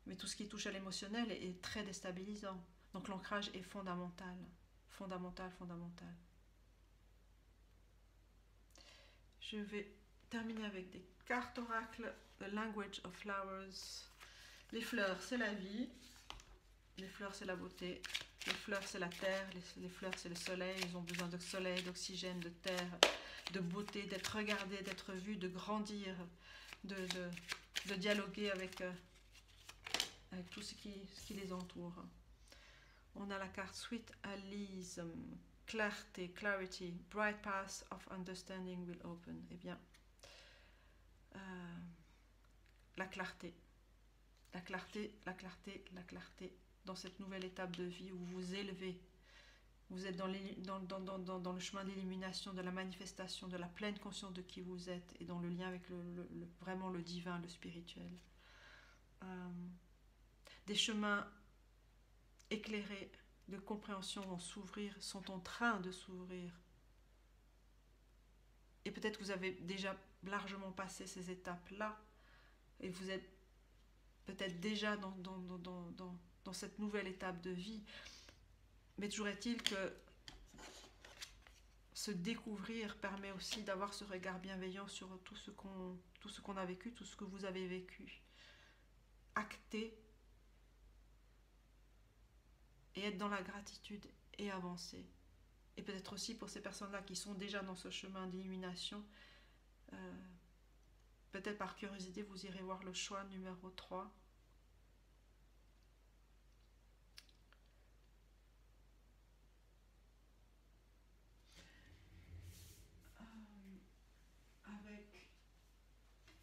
Mais tout ce qui touche à l'émotionnel est très déstabilisant. Donc l'ancrage est fondamental. Fondamental. Je vais terminer avec des cartes oracles. The Language of Flowers. Les fleurs, c'est la vie. Les fleurs, c'est la beauté. Les fleurs, c'est la terre. Les fleurs, c'est le soleil. Ils ont besoin de soleil, d'oxygène, de terre, de beauté, d'être regardées, d'être vues, de grandir, de dialoguer avec tout ce qui les entoure. On a la carte Sweet Alice, clarté, clarity, bright path of understanding will open. Eh bien, la clarté, dans cette nouvelle étape de vie où vous vous élevez. Vous êtes dans le chemin de l'illumination, de la manifestation, de la pleine conscience de qui vous êtes et dans le lien avec vraiment le divin, le spirituel. Des chemins éclairés de compréhension vont s'ouvrir, sont en train de s'ouvrir. Et peut-être vous avez déjà largement passé ces étapes-là et vous êtes peut-être déjà dans cette nouvelle étape de vie. Mais toujours est-il que se découvrir permet aussi d'avoir ce regard bienveillant sur tout ce qu'on a vécu, tout ce que vous avez vécu. Acter et être dans la gratitude et avancer. Et peut-être aussi pour ces personnes-là qui sont déjà dans ce chemin d'illumination, peut-être par curiosité, vous irez voir le choix numéro 3.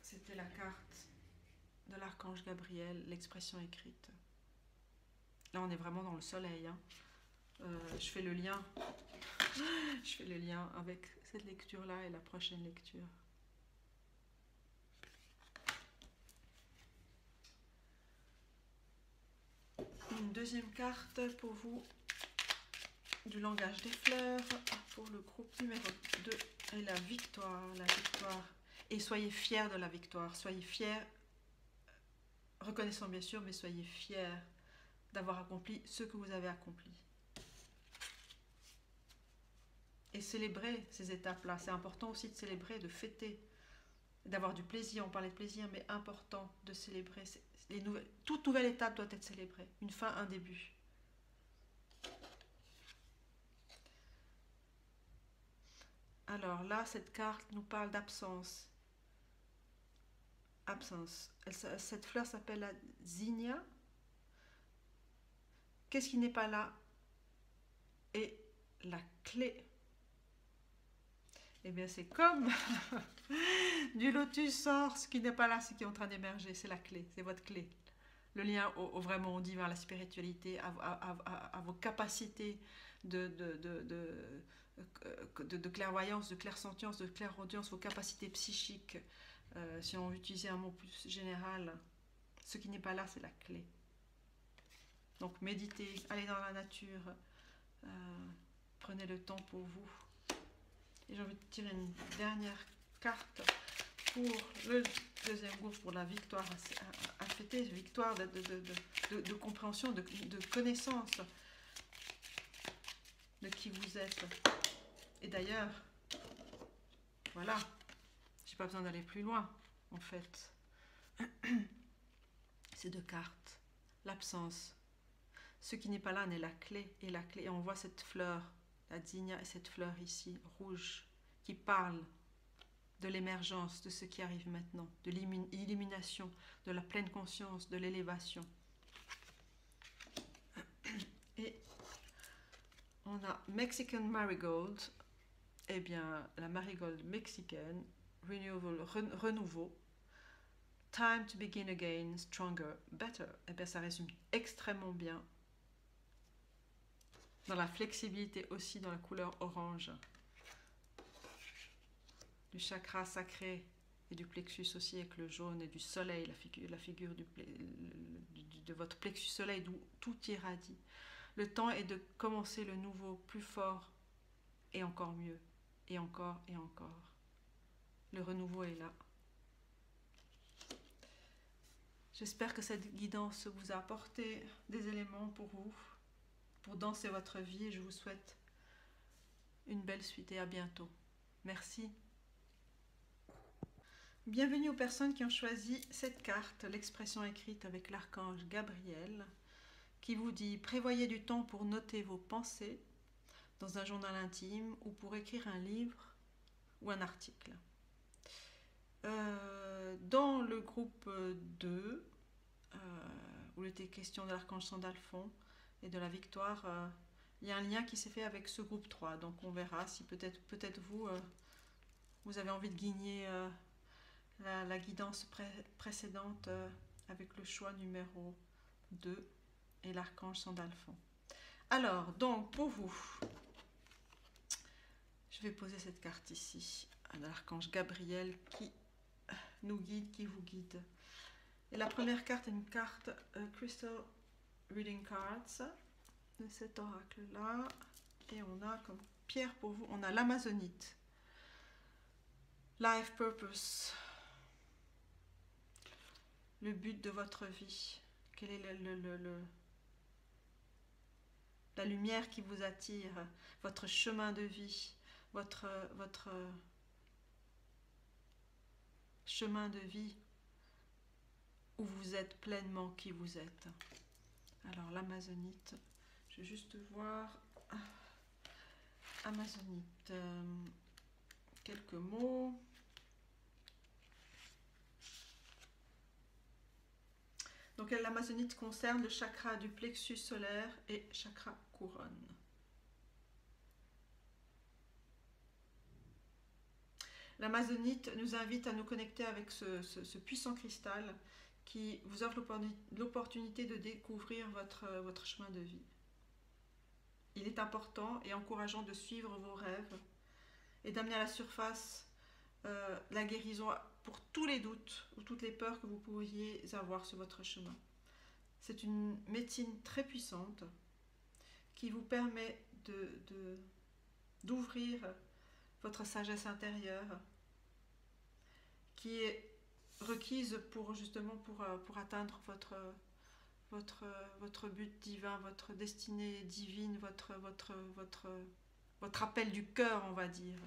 C'était la carte de l'archange Gabriel, l'expression écrite. Là, on est vraiment dans le soleil. Hein. Je fais le lien. Je fais le lien avec cette lecture-là et la prochaine lecture. Une deuxième carte pour vous du langage des fleurs pour le groupe numéro 2 et la victoire. Et soyez fiers de la victoire, soyez fiers, reconnaissant bien sûr, mais soyez fiers d'avoir accompli ce que vous avez accompli. Et célébrer ces étapes-là, c'est important aussi de célébrer, de fêter, d'avoir du plaisir, on parlait de plaisir, mais important de célébrer. Toute nouvelle étape doit être célébrée, une fin, un début. Alors là, cette carte nous parle d'absence. Absence. Cette fleur s'appelle la zinnia. Qu'est-ce qui n'est pas là? Et la clé. Eh bien, c'est comme du lotus sort, ce qui n'est pas là, ce qui est en train d'émerger, c'est la clé, c'est votre clé. Le lien vraiment au divin, à la spiritualité, à vos capacités de clairvoyance, de clairsentience, de clairaudience, vos capacités psychiques. Si on utilisait un mot plus général, ce qui n'est pas là, c'est la clé. Donc méditez, allez dans la nature, prenez le temps pour vous. Et j'ai envie de tirer une dernière carte pour le deuxième groupe, pour la victoire à fêter, victoire de compréhension, de connaissance de qui vous êtes. Et d'ailleurs, voilà, j'ai pas besoin d'aller plus loin, en fait. Ces deux cartes, l'absence. Ce qui n'est pas là n'est la clé, et on voit cette fleur, la zinnia, et cette fleur ici, rouge, qui parle de l'émergence, de ce qui arrive maintenant, de l'illumination, de la pleine conscience, de l'élévation. Et on a Mexican Marigold, eh bien la marigold mexicaine, renouveau, time to begin again, stronger, better. Eh bien ça résume extrêmement bien, dans la flexibilité aussi, dans la couleur orange, du chakra sacré et du plexus aussi avec le jaune et du soleil, la figure de votre plexus soleil d'où tout irradie. Le temps est de commencer le nouveau plus fort et encore mieux, et encore et encore. Le renouveau est là. J'espère que cette guidance vous a apporté des éléments pour vous, pour danser votre vie, et je vous souhaite une belle suite et à bientôt. Merci. Bienvenue aux personnes qui ont choisi cette carte, l'expression écrite avec l'archange Gabriel, qui vous dit « Prévoyez du temps pour noter vos pensées dans un journal intime ou pour écrire un livre ou un article. » Dans le groupe 2, où il était question de l'archange Sandalphon et de la victoire, il y a un lien qui s'est fait avec ce groupe 3. Donc on verra si peut-être vous avez envie de guigner la guidance précédente avec le choix numéro 2 et l'archange Sandalphon. Alors, donc, pour vous, je vais poser cette carte ici, à l'archange Gabriel qui nous guide, qui vous guide. Et la première carte est une carte Crystal Reading Cards de cet oracle-là. Et on a comme pierre pour vous, on a l'amazonite. Life purpose. Le but de votre vie. Quel est la lumière qui vous attire, votre chemin de vie, votre chemin de vie où vous êtes pleinement qui vous êtes. Alors l'amazonite, je vais juste voir. Amazonite, quelques mots. Donc l'amazonite concerne le chakra du plexus solaire et chakra couronne. L'amazonite nous invite à nous connecter avec ce puissant cristal qui vous offre l'opportunité de découvrir votre chemin de vie. Il est important et encourageant de suivre vos rêves et d'amener à la surface la guérison pour tous les doutes ou toutes les peurs que vous pourriez avoir sur votre chemin. C'est une médecine très puissante qui vous permet d'ouvrir votre sagesse intérieure qui est requise pour justement pour atteindre votre but divin, votre destinée divine, votre appel du cœur, on va dire.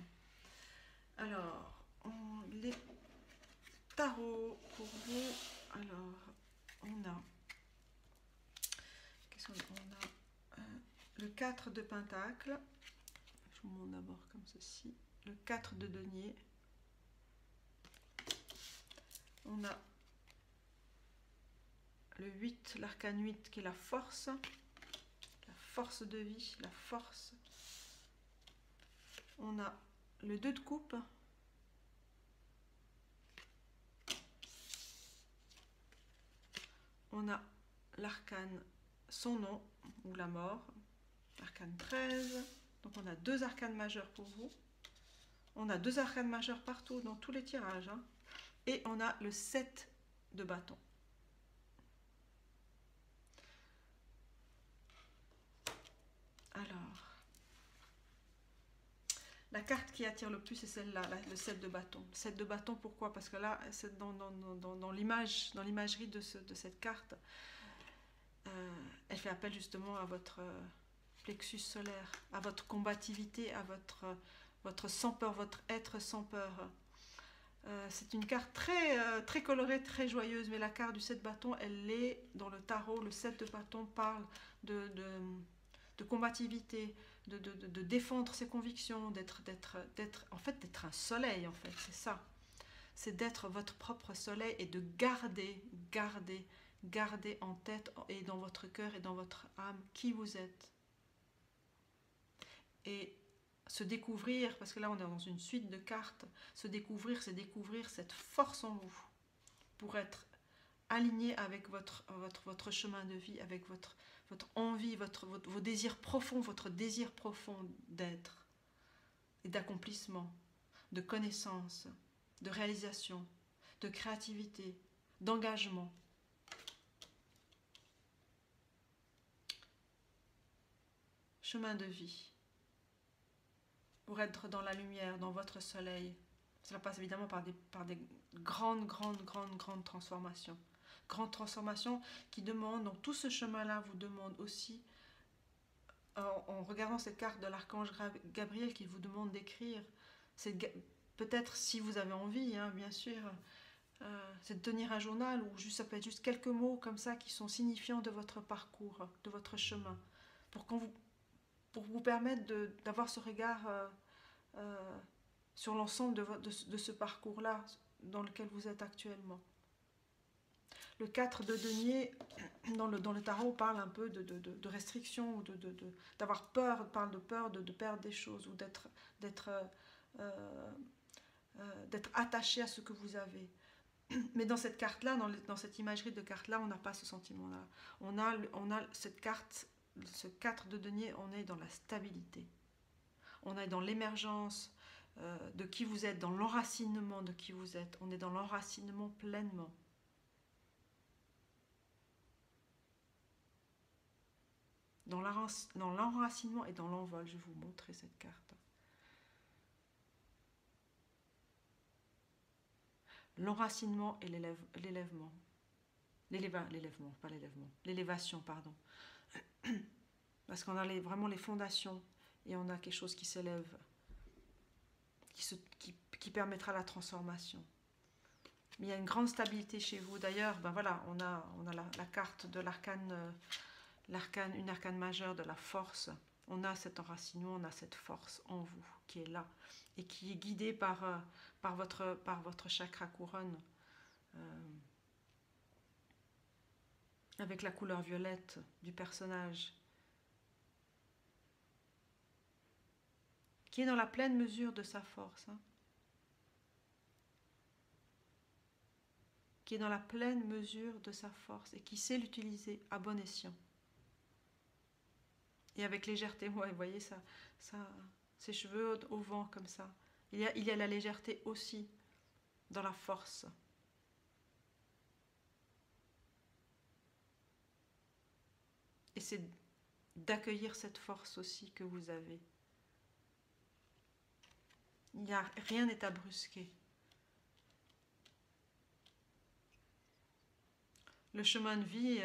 Alors, les tarots pour vous. Alors, on a... Qu'est-ce qu'on a? Le 4 de Pentacle. Je vous montre d'abord comme ceci. Le 4 de Denier. On a le 8, l'arcane 8 qui est la force de vie, la force. On a le 2 de coupe. On a l'arcane son nom, ou la mort, l'arcane 13. Donc on a 2 arcanes majeurs pour vous. On a 2 arcanes majeurs partout dans tous les tirages. Hein. Et on a le 7 de bâton. Alors, la carte qui attire le plus, c'est celle-là, le 7 de bâton. Le 7 de bâton, pourquoi? Parce que là, c'est dans l'imagerie de cette carte, elle fait appel justement à votre plexus solaire, à votre combativité, à votre sans peur, votre être sans peur. C'est une carte très colorée, très joyeuse, mais la carte du 7 bâton, elle est dans le tarot. Le 7 de bâton parle de combativité, de défendre ses convictions, d'être un soleil, en fait, c'est ça. C'est d'être votre propre soleil et de garder en tête et dans votre cœur et dans votre âme qui vous êtes. Et se découvrir, parce que là on est dans une suite de cartes, se découvrir, c'est découvrir cette force en vous pour être aligné avec votre chemin de vie, avec votre envie, vos désirs profonds, votre désir profond d'être et d'accomplissement, de connaissance, de réalisation, de créativité, d'engagement. Chemin de vie. Pour être dans la lumière, dans votre soleil. Cela passe évidemment par des grandes transformations. Grandes transformations qui demandent, donc tout ce chemin-là vous demande aussi, en regardant cette carte de l'archange Gabriel qui vous demande d'écrire, c'est peut-être si vous avez envie, hein, bien sûr, c'est de tenir un journal ou juste, ça peut être juste quelques mots comme ça qui sont signifiants de votre parcours, de votre chemin, pour vous permettre d'avoir ce regard sur l'ensemble de ce parcours-là dans lequel vous êtes actuellement. Le 4 de denier, dans le tarot, parle un peu de restrictions, d'avoir peur, parle de peur de perdre des choses ou d'être attaché à ce que vous avez. Mais dans cette carte-là, dans cette imagerie de carte-là, on n'a pas ce sentiment-là. On a cette carte, ce 4 de denier, on est dans la stabilité. On est dans l'émergence de qui vous êtes, dans l'enracinement de qui vous êtes. On est dans l'enracinement pleinement. Dans l'enracinement et dans l'envol, je vais vous montrer cette carte. l'enracinement et l'élèvement. L'élèvement, pas l'élèvement. L'élévation, pardon. Parce qu'on a vraiment les fondations et on a quelque chose qui s'élève, qui permettra la transformation. Mais il y a une grande stabilité chez vous. D'ailleurs, ben voilà, on a la carte de l'arcane, une arcane majeure de la force. On a cet enracinement, on a cette force en vous qui est là et qui est guidée par votre chakra couronne. Avec la couleur violette du personnage, qui est dans la pleine mesure de sa force, hein, qui est dans la pleine mesure de sa force et qui sait l'utiliser à bon escient. Et avec légèreté, ouais, vous voyez ça, ses cheveux au vent comme ça. Il y a la légèreté aussi dans la force. Et c'est d'accueillir cette force aussi que vous avez. Rien n'est à brusquer. Le chemin de vie,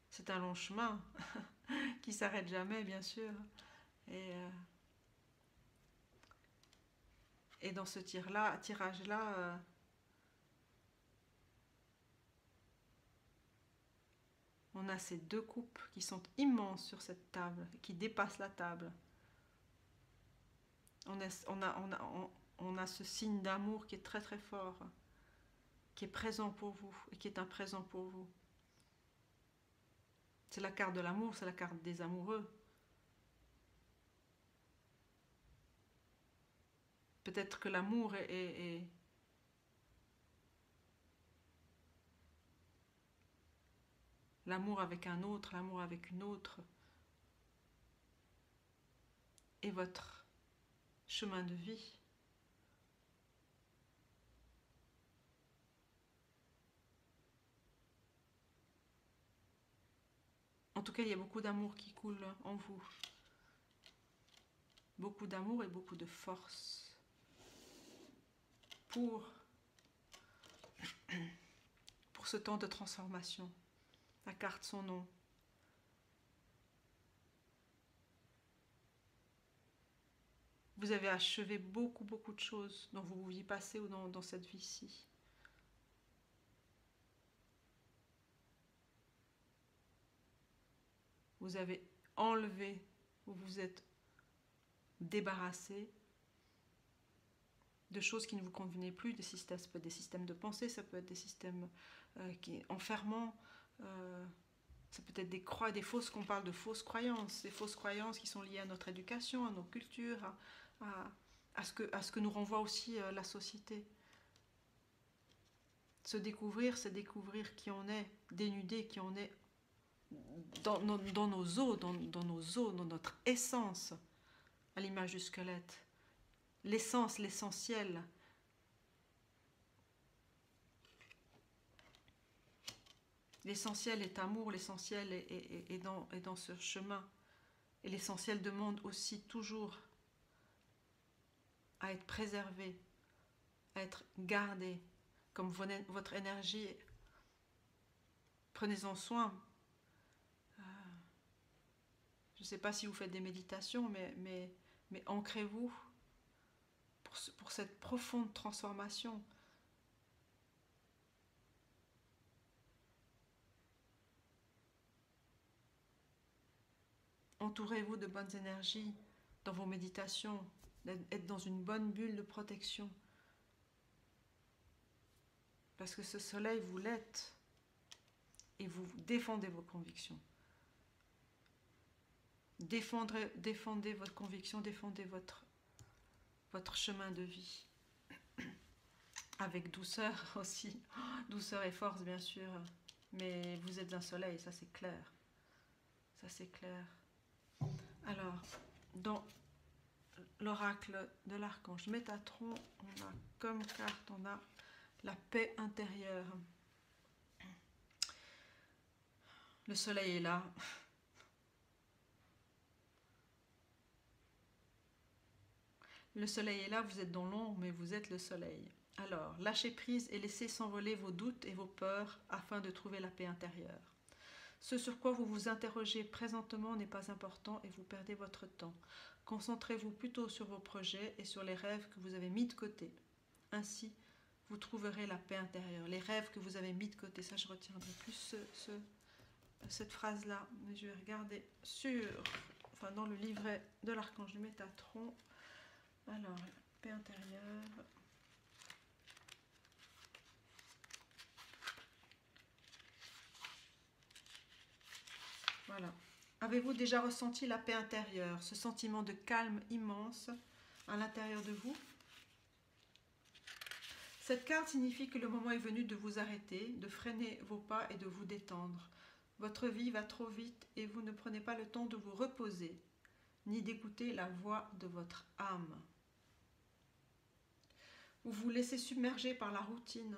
c'est un long chemin qui s'arrête jamais, bien sûr. Et dans ce tirage-là, on a ces deux coupes qui sont immenses sur cette table, qui dépassent la table. On a ce signe d'amour qui est très très fort, qui est présent pour vous et qui est un présent pour vous. C'est la carte de l'amour, c'est la carte des amoureux. Peut-être que l'amour est l'amour avec un autre, l'amour avec une autre, et votre chemin de vie. En tout cas, il y a beaucoup d'amour qui coule en vous. Beaucoup d'amour et beaucoup de force pour ce temps de transformation. La carte, son nom. Vous avez achevé beaucoup de choses dont vous vouliez passer ou dans cette vie-ci. Vous avez enlevé, vous vous êtes débarrassé de choses qui ne vous convenaient plus, ça peut être des systèmes de pensée, ça peut être des systèmes enfermants, ça peut être des fausses, qu'on parle de fausses croyances, des fausses croyances qui sont liées à notre éducation, à nos cultures, à ce que nous renvoie aussi la société. Se découvrir, c'est découvrir qui on est, dénuder qui on est dans nos os, dans notre essence, à l'image du squelette. L'essence, l'essentiel. L'essentiel est amour, l'essentiel est dans ce chemin. Et l'essentiel demande aussi toujours à être préservé, à être gardé, comme votre énergie. Prenez-en soin. Je ne sais pas si vous faites des méditations, mais ancrez-vous pour cette profonde transformation. Entourez-vous de bonnes énergies dans vos méditations, être dans une bonne bulle de protection. Parce que ce soleil, vous l'êtes et vous défendez vos convictions. Défendez votre conviction, défendez votre chemin de vie. Avec douceur aussi, douceur et force bien sûr, mais vous êtes un soleil, ça c'est clair. Ça c'est clair. Alors, dans l'oracle de l'archange Métatron, on a comme carte, on a la paix intérieure. Le soleil est là. Le soleil est là, vous êtes dans l'ombre, mais vous êtes le soleil. Alors, lâchez prise et laissez s'envoler vos doutes et vos peurs afin de trouver la paix intérieure. Ce sur quoi vous vous interrogez présentement n'est pas important et vous perdez votre temps. Concentrez-vous plutôt sur vos projets et sur les rêves que vous avez mis de côté. Ainsi, vous trouverez la paix intérieure. Les rêves que vous avez mis de côté, ça je retiendrai plus cette phrase-là, mais je vais regarder dans le livret de l'archange du Métatron. Alors, paix intérieure. Voilà. Avez-vous déjà ressenti la paix intérieure, ce sentiment de calme immense à l'intérieur de vous? Cette carte signifie que le moment est venu de vous arrêter, de freiner vos pas et de vous détendre. Votre vie va trop vite et vous ne prenez pas le temps de vous reposer, ni d'écouter la voix de votre âme. Vous vous laissez submerger par la routine,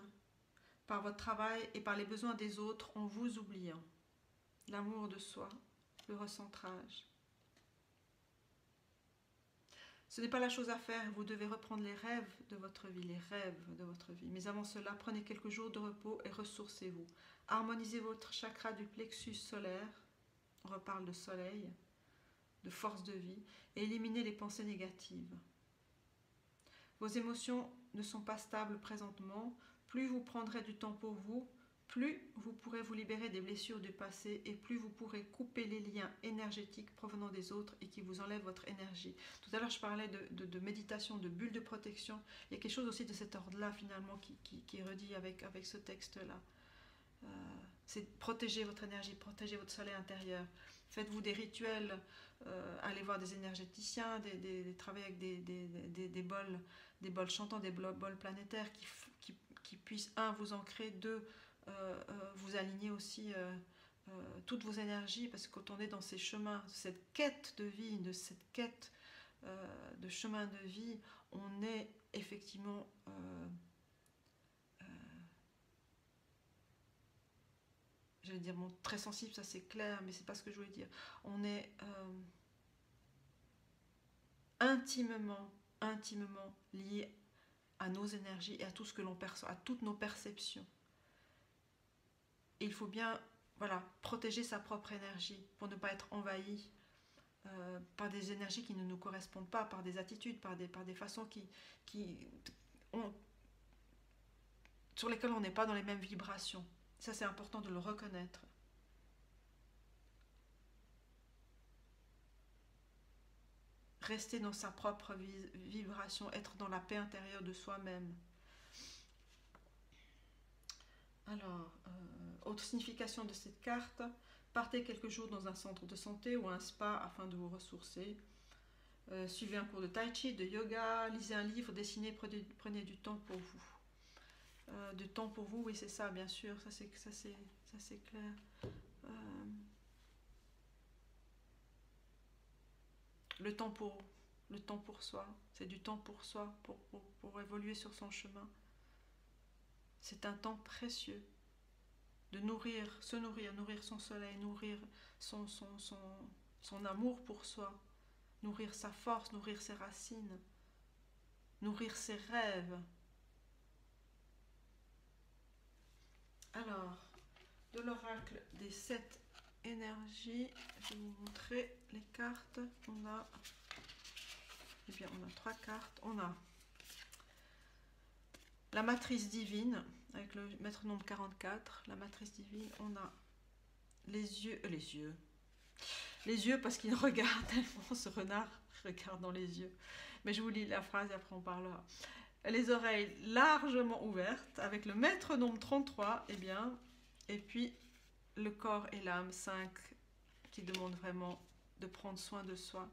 par votre travail et par les besoins des autres en vous oubliant. L'amour de soi, le recentrage. Ce n'est pas la chose à faire, vous devez reprendre les rêves de votre vie, les rêves de votre vie. Mais avant cela, prenez quelques jours de repos et ressourcez-vous. Harmonisez votre chakra du plexus solaire, on reparle de soleil, de force de vie, et éliminez les pensées négatives. Vos émotions ne sont pas stables présentement, plus vous prendrez du temps pour vous, plus vous pourrez vous libérer des blessures du passé et plus vous pourrez couper les liens énergétiques provenant des autres et qui vous enlèvent votre énergie. Tout à l'heure, je parlais de méditation, de bulle de protection. Il y a quelque chose aussi de cet ordre-là, finalement, qui est redit avec ce texte-là. C'est protéger votre énergie, protéger votre soleil intérieur. Faites-vous des rituels, allez voir des énergéticiens, travailler avec des bols chantants, des bols planétaires qui puissent, vous ancrer, deux, vous aligner aussi toutes vos énergies, parce que quand on est dans ces chemins, cette quête de vie, de cette quête de chemin de vie, on est effectivement j'allais dire très sensible, ça c'est clair, mais c'est pas ce que je voulais dire. On est intimement lié à nos énergies et à tout ce que l'on perçoit, à toutes nos perceptions. Et il faut bien protéger sa propre énergie pour ne pas être envahi par des énergies qui ne nous correspondent pas, par des attitudes, par des façons sur lesquelles on n'est pas dans les mêmes vibrations. Ça, c'est important de le reconnaître. Rester dans sa propre vibration, être dans la paix intérieure de soi-même. Alors, autre signification de cette carte, partez quelques jours dans un centre de santé ou un spa afin de vous ressourcer. Suivez un cours de tai chi, de yoga, lisez un livre, dessinez, prenez du temps pour vous. Du temps pour vous, oui c'est ça, bien sûr, ça c'est clair. Le temps pour soi, c'est du temps pour soi, pour évoluer sur son chemin. C'est un temps précieux de se nourrir son soleil, nourrir son amour pour soi, nourrir sa force, nourrir ses racines, nourrir ses rêves. Alors, de l'oracle des 7 énergies, je vais vous montrer les cartes. On a 3 cartes. On a la matrice divine, avec le maître nombre 44, la matrice divine. On a les yeux parce qu'il regarde tellement, ce renard regarde dans les yeux. Mais je vous lis la phrase et après on parlera. Les oreilles largement ouvertes, avec le maître nombre 33, et puis le corps et l'âme 5, qui demandent vraiment de prendre soin de soi.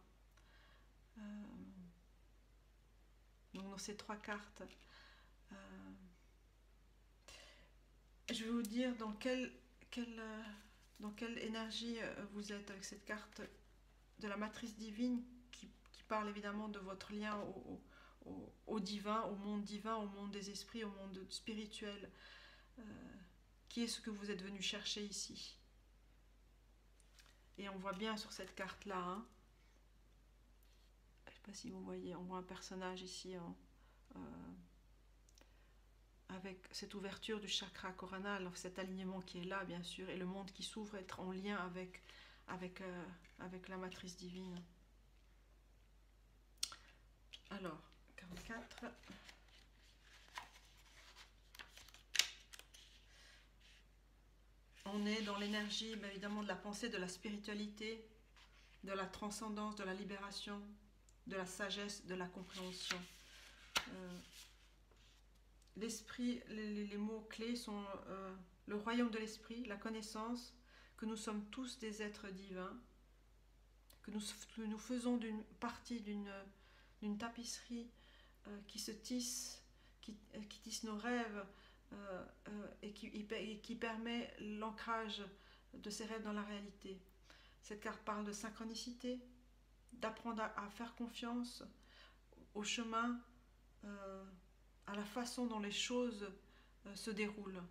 Donc dans ces 3 cartes, je vais vous dire dans quelle énergie vous êtes avec cette carte de la matrice divine qui parle évidemment de votre lien au divin, au monde des esprits, au monde spirituel. Qui est ce que vous êtes venu chercher ici? Et on voit bien sur cette carte-là, sais pas si vous voyez, on voit un personnage ici avec cette ouverture du chakra coronal, cet alignement qui est là bien sûr, et le monde qui s'ouvre, être en lien avec la matrice divine. Alors, 44. On est dans l'énergie, évidemment, de la pensée, de la spiritualité, de la transcendance, de la libération, de la sagesse, de la compréhension. L'esprit, les mots-clés sont le royaume de l'esprit, la connaissance, que nous sommes tous des êtres divins, que nous faisons partie d'une tapisserie qui se tisse, qui tisse nos rêves et qui permet l'ancrage de ces rêves dans la réalité. Cette carte parle de synchronicité, d'apprendre à faire confiance au chemin, à la façon dont les choses se déroulent.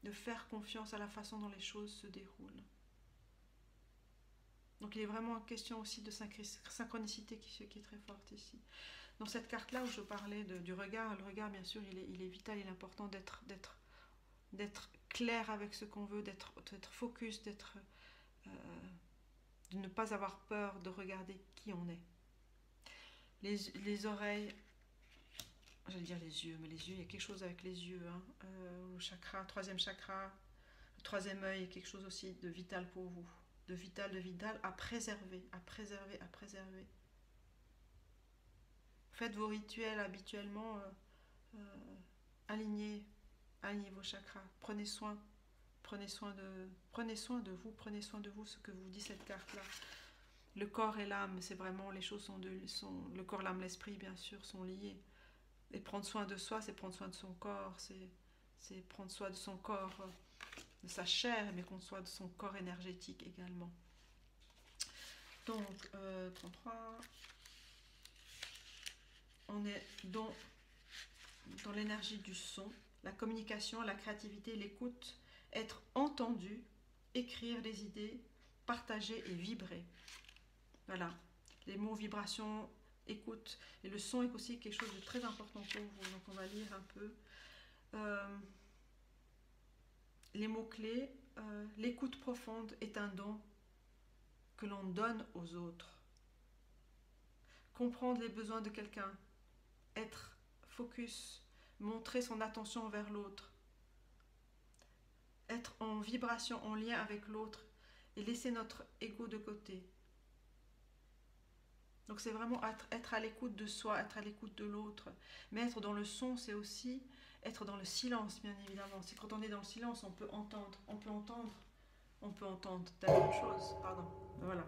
De faire confiance à la façon dont les choses se déroulent. Donc il est vraiment en question aussi de synchronicité qui est très forte ici. Dans cette carte-là où je parlais du regard, le regard bien sûr il est vital, il est important d'être clair avec ce qu'on veut, d'être focus, de ne pas avoir peur de regarder qui on est. Les oreilles, j'allais dire les yeux, mais les yeux, il y a quelque chose avec les yeux. Le chakra, troisième chakra, le troisième œil est quelque chose aussi de vital pour vous. De vital à préserver, à préserver, à préserver. Faites vos rituels habituellement, alignez vos chakras. Prenez soin de vous, ce que vous dit cette carte-là. Le corps et l'âme, c'est vraiment, les choses le corps, l'âme, l'esprit, bien sûr, sont liés. Et prendre soin de soi, c'est prendre soin de son corps, c'est prendre soin de son corps, de sa chair, mais prendre soin de son corps énergétique également. Donc, 33, on est dans l'énergie du son, la communication, la créativité, l'écoute, être entendu, écrire des idées, partager et vibrer. Voilà, les mots vibration, écoute, et le son est aussi quelque chose de très important pour vous, donc on va lire un peu. Les mots-clés, l'écoute profonde est un don que l'on donne aux autres. Comprendre les besoins de quelqu'un, être focus, montrer son attention envers l'autre, être en vibration, en lien avec l'autre et laisser notre ego de côté. Donc c'est vraiment être à l'écoute de soi, être à l'écoute de l'autre. Mais être dans le son, c'est aussi être dans le silence, bien évidemment. C'est quand on est dans le silence, on peut entendre tellement de choses. Pardon. Voilà.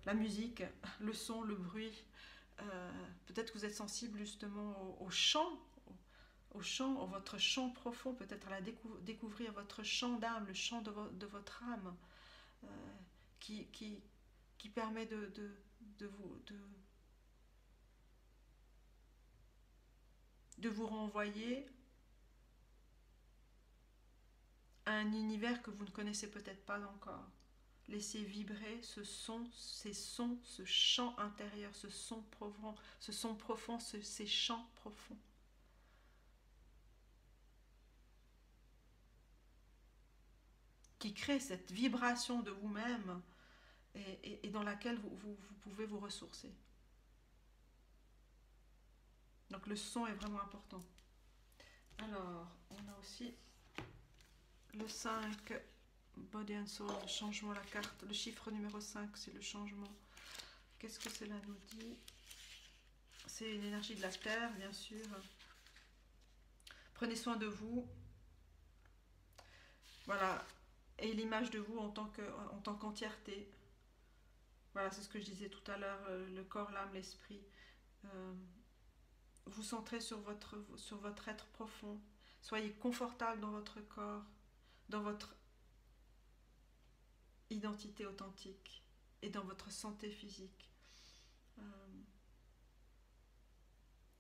La musique, le son, le bruit. Peut-être que vous êtes sensible justement au chant, votre chant profond, peut-être à découvrir votre chant d'âme, le chant de votre âme, qui permet de vous renvoyer à un univers que vous ne connaissez peut-être pas encore. Laissez vibrer ce son, ces sons, ce chant intérieur, ce son profond, ces chants profonds. Qui crée cette vibration de vous-même et dans laquelle vous pouvez vous ressourcer. Donc le son est vraiment important. Alors, on a aussi le 5, Body and Soul, le changement, la carte, le chiffre numéro 5, c'est le changement. Qu'est-ce que cela nous dit? C'est une énergie de la terre, bien sûr. Prenez soin de vous. Voilà. Et l'image de vous en tant qu'entièreté. Voilà, c'est ce que je disais tout à l'heure, le corps, l'âme, l'esprit. Vous centrez sur votre être profond. Soyez confortable dans votre corps, dans votre identité authentique et dans votre santé physique.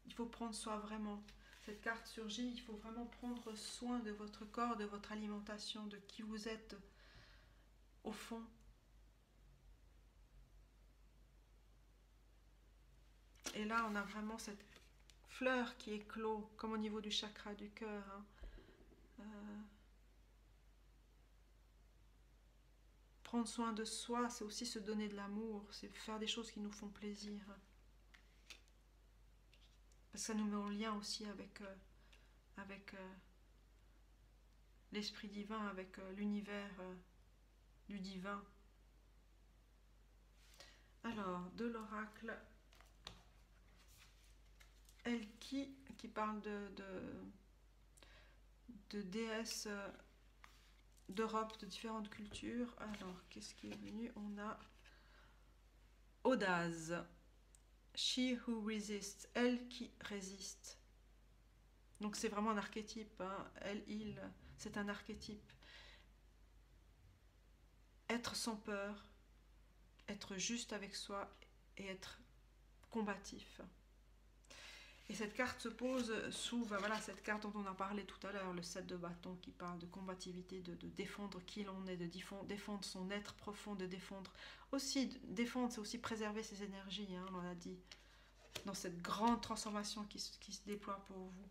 Il faut prendre soin vraiment. Cette carte surgit, il faut vraiment prendre soin de votre corps, de votre alimentation, de qui vous êtes au fond. Et là, on a vraiment cette fleur qui éclot, comme au niveau du chakra du cœur. Hein. Prendre soin de soi, c'est aussi se donner de l'amour, c'est faire des choses qui nous font plaisir. Parce que ça nous met en lien aussi avec l'esprit divin, avec l'univers du divin. Alors, de l'oracle Elki, qui parle de déesses d'Europe, de différentes cultures. Alors, qu'est-ce qui est venu? On a Audace. She who resists. Elle qui résiste. Donc c'est vraiment un archétype. Hein. Elle, il, c'est un archétype. Être sans peur, être juste avec soi et être combatif. Et cette carte se pose sous, voilà, cette carte dont on a parlé tout à l'heure, le 7 de bâton qui parle de combativité, de défendre qui l'on est, de défendre son être profond, de défendre. Aussi, défendre, c'est aussi préserver ses énergies, hein, on l'a dit, dans cette grande transformation qui se déploie pour vous.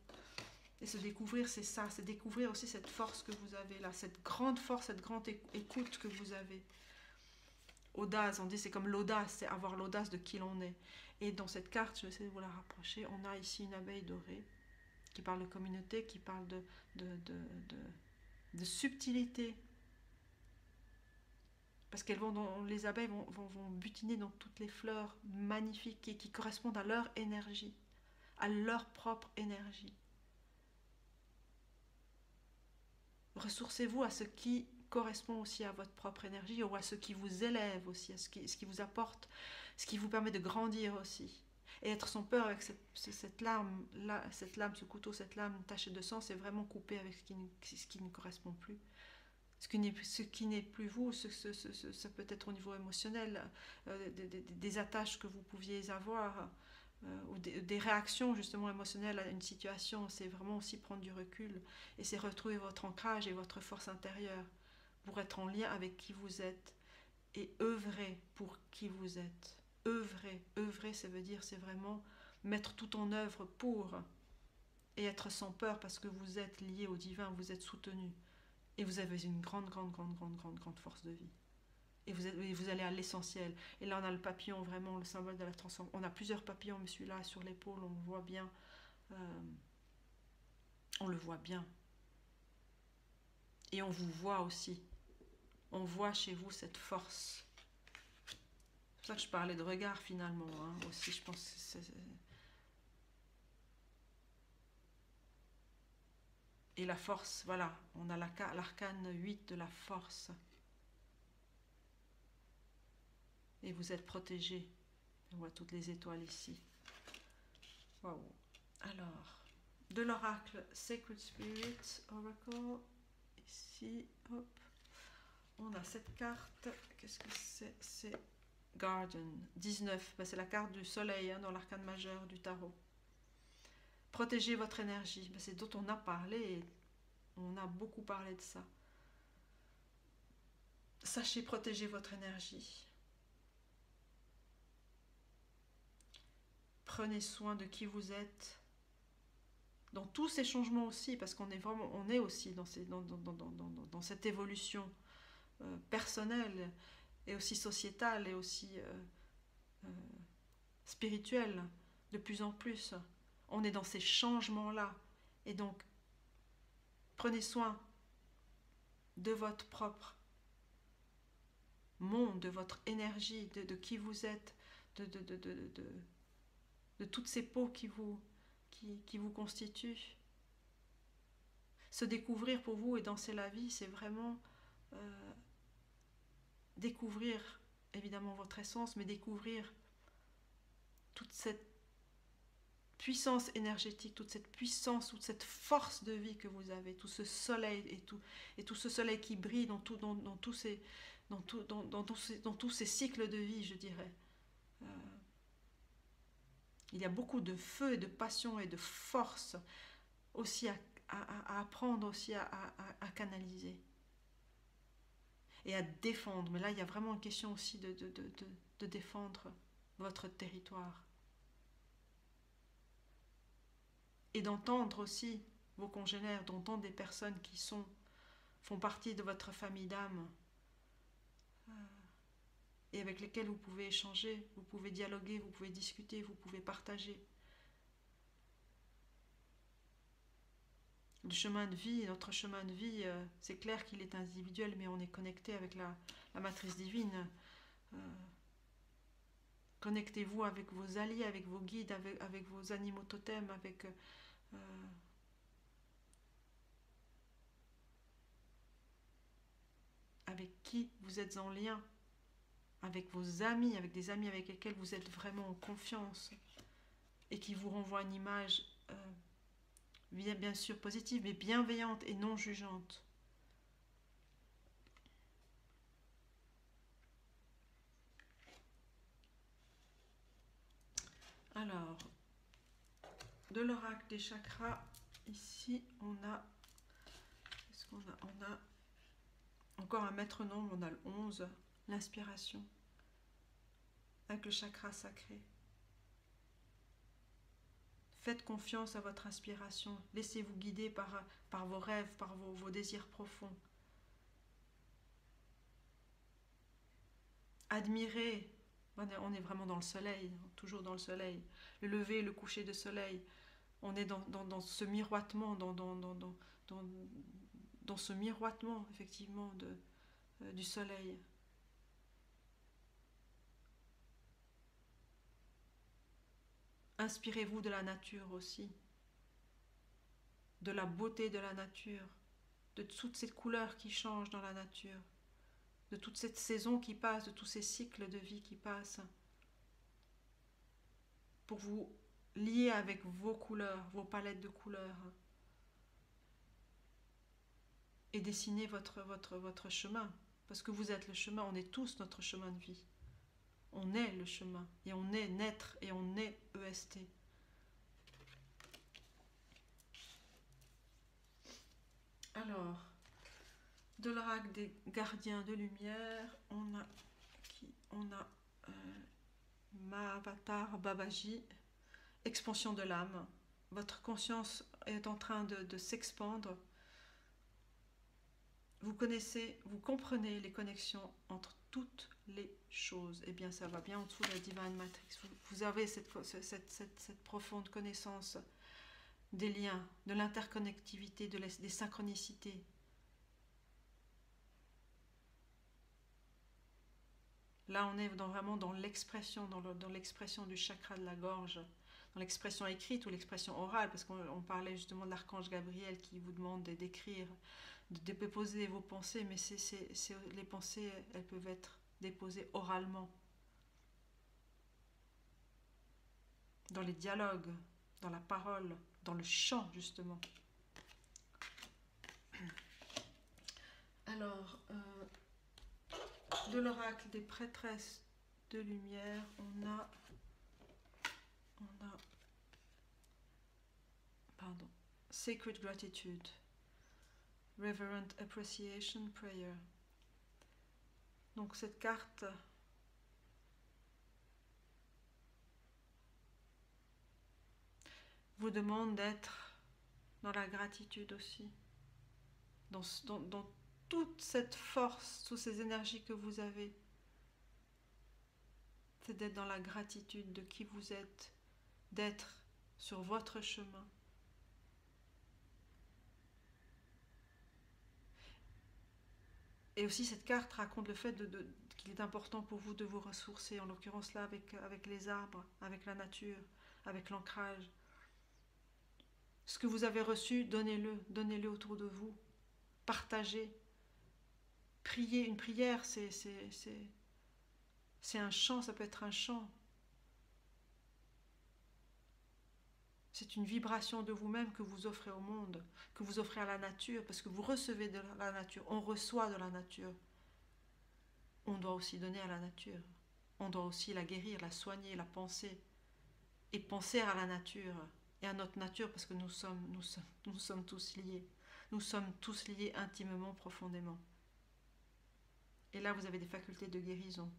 Et se découvrir, c'est ça, c'est découvrir aussi cette force que vous avez là, cette grande force, cette grande écoute que vous avez. Audace, on dit c'est comme l'audace, c'est avoir l'audace de qui l'on est. Et dans cette carte, je vais essayer de vous la rapprocher, on a ici une abeille dorée qui parle de communauté, qui parle de subtilité. Parce qu'elles les abeilles vont butiner dans toutes les fleurs magnifiques qui correspondent à leur énergie, à leur propre énergie. Ressourcez-vous à ce qui correspond aussi à votre propre énergie ou à ce qui vous élève aussi, à ce qui vous apporte, ce qui vous permet de grandir aussi. Et être sans peur avec cette lame, ce couteau, cette lame tachée de sang, c'est vraiment couper avec ce qui ne correspond plus. Ce qui n'est plus vous, ça peut être au niveau émotionnel, des attaches que vous pouviez avoir, ou des réactions justement émotionnelles à une situation. C'est vraiment aussi prendre du recul et c'est retrouver votre ancrage et votre force intérieure pour être en lien avec qui vous êtes et œuvrer pour qui vous êtes. Œuvrer, ça veut dire c'est vraiment mettre tout en œuvre pour et être sans peur parce que vous êtes lié au divin, vous êtes soutenu et vous avez une grande force de vie. Et vous allez à l'essentiel. Et là, on a le papillon, vraiment le symbole de la transformation. On a plusieurs papillons, mais celui-là, sur l'épaule, on le voit bien. On le voit bien. Et on vous voit aussi. On voit chez vous cette force. C'est pour ça que je parlais de regard, finalement. Hein, aussi, je pense que c'est... Et la force, voilà. On a l'arcane 8 de la force. Et vous êtes protégés. On voit toutes les étoiles ici. Waouh. Alors, de l'oracle Sacred Spirit Oracle. Ici, hop. On a cette carte. Qu'est-ce que c'est? C'est Garden 19. Ben, c'est la carte du soleil hein, dans l'arcane majeur du tarot. Protégez votre énergie. Ben, c'est dont on a parlé. Et on a beaucoup parlé de ça. Sachez protéger votre énergie. Prenez soin de qui vous êtes. Dans tous ces changements aussi, parce qu'on est aussi dans cette évolution personnelle et aussi sociétale et aussi spirituelle de plus en plus. On est dans ces changements-là. Et donc, prenez soin de votre propre monde, de votre énergie, de qui vous êtes, de toutes ces peaux qui vous constituent. Se découvrir pour vous et danser la vie, c'est vraiment découvrir évidemment votre essence, mais découvrir toute cette puissance énergétique, toute cette puissance, toute cette force de vie que vous avez, tout ce soleil et tout ce soleil qui brille dans tous ces cycles de vie, je dirais. Il y a beaucoup de feu et de passion et de force aussi à apprendre, aussi à canaliser et à défendre. Mais là, il y a vraiment une question aussi de défendre votre territoire. et d'entendre aussi vos congénères, d'entendre des personnes qui font partie de votre famille d'âme et avec lesquelles vous pouvez échanger, vous pouvez dialoguer, vous pouvez discuter, vous pouvez partager. Le chemin de vie, notre chemin de vie, c'est clair qu'il est individuel, mais on est connecté avec la matrice divine. Euh, Connectez-vous avec vos alliés, avec vos guides, avec vos animaux totems, avec qui vous êtes en lien, avec vos amis, avec des amis avec lesquels vous êtes vraiment en confiance et qui vous renvoient une image bien sûr positive, mais bienveillante et non jugeante. Alors, de l'oracle des chakras, ici on a, qu'est-ce qu'on a? On a encore un maître nombre, on a le 11, l'inspiration, avec le chakra sacré. Faites confiance à votre inspiration, laissez-vous guider par vos rêves, par vos désirs profonds. Admirez, on est vraiment dans le soleil, toujours dans le soleil, le lever, le coucher de soleil, on est dans ce miroitement, dans ce miroitement effectivement du soleil. Inspirez-vous de la nature aussi, de la beauté de la nature, de toutes ces couleurs qui changent dans la nature, de toute cette saison qui passe, de tous ces cycles de vie qui passent, pour vous lier avec vos couleurs, vos palettes de couleurs, et dessiner votre chemin, parce que vous êtes le chemin, on est tous notre chemin de vie. On est le chemin, et on est naître, et on est EST. Alors, de l'oracle des gardiens de lumière, on a Mahavatar Babaji, expansion de l'âme. Votre conscience est en train de s'expandre. Vous connaissez, vous comprenez les connexions entre toutes les choses. Eh bien, ça va bien en dessous de la Divine Matrix. Vous avez cette profonde connaissance des liens, de l'interconnectivité, des synchronicités. Là, on est vraiment dans l'expression, dans l'expression du chakra de la gorge, dans l'expression écrite ou l'expression orale, parce qu'on parlait justement de l'archange Gabriel qui vous demande d'écrire, de déposer vos pensées, mais les pensées, elles peuvent être déposées oralement, dans les dialogues, dans la parole, dans le chant justement. Alors, de l'oracle des prêtresses de lumière, on a Sacred Gratitude, Reverent Appreciation Prayer. Donc cette carte vous demande d'être dans la gratitude aussi, dans toute cette force, toutes ces énergies que vous avez. C'est d'être dans la gratitude de qui vous êtes, d'être sur votre chemin. Et aussi cette carte raconte le fait qu'il est important pour vous de vous ressourcer, en l'occurrence là avec les arbres, avec la nature, avec l'ancrage. Ce que vous avez reçu, donnez-le autour de vous. Partagez. Priez, une prière, c'est un chant, ça peut être un chant. C'est une vibration de vous-même que vous offrez au monde, que vous offrez à la nature, parce que vous recevez de la nature, on reçoit de la nature. On doit aussi donner à la nature. On doit aussi la guérir, la soigner, la penser. Et penser à la nature et à notre nature, parce que nous sommes tous liés. Nous sommes tous liés intimement, profondément. Et là, vous avez des facultés de guérison.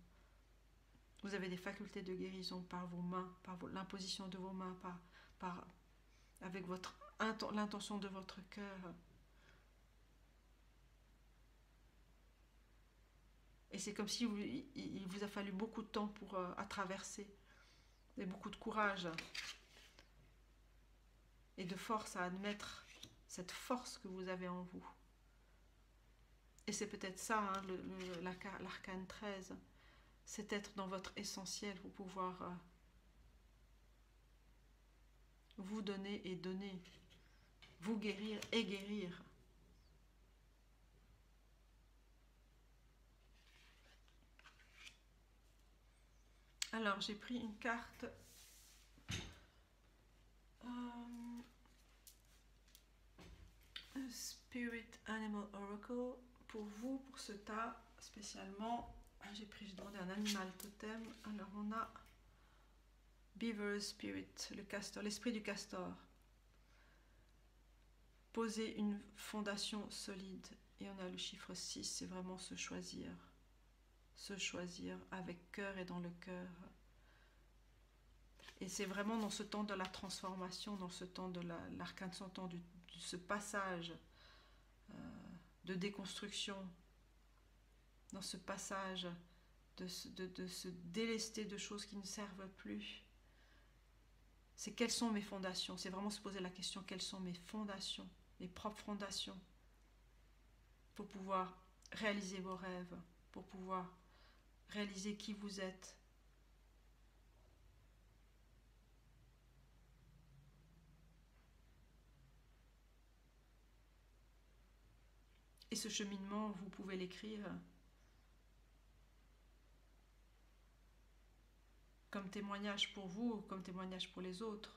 Vous avez des facultés de guérison par vos mains, par l'imposition de vos mains, par avec l'intention de votre cœur. Et c'est comme si il vous a fallu beaucoup de temps pour à traverser, et beaucoup de courage et de force à admettre cette force que vous avez en vous. Et c'est peut-être ça, hein, l'arcane 13, c'est être dans votre essentiel pour pouvoir vous donner et donner, vous guérir et guérir. Alors, j'ai pris une carte Spirit Animal Oracle pour vous, pour ce tas spécialement. J'ai demandé un animal totem. Alors, on a Beaver Spirit, le castor, l'esprit du castor. Poser une fondation solide. Et on a le chiffre 6, c'est vraiment se choisir. Se choisir avec cœur et dans le cœur. Et c'est vraiment dans ce temps de la transformation, dans ce temps de l'arcane 100 ans, ce passage de déconstruction, dans ce passage de se délester de choses qui ne servent plus. C'est quelles sont mes fondations? C'est vraiment se poser la question, quelles sont mes fondations, mes propres fondations, pour pouvoir réaliser vos rêves, pour pouvoir réaliser qui vous êtes. Et ce cheminement, vous pouvez l'écrire comme témoignage pour vous, ou comme témoignage pour les autres.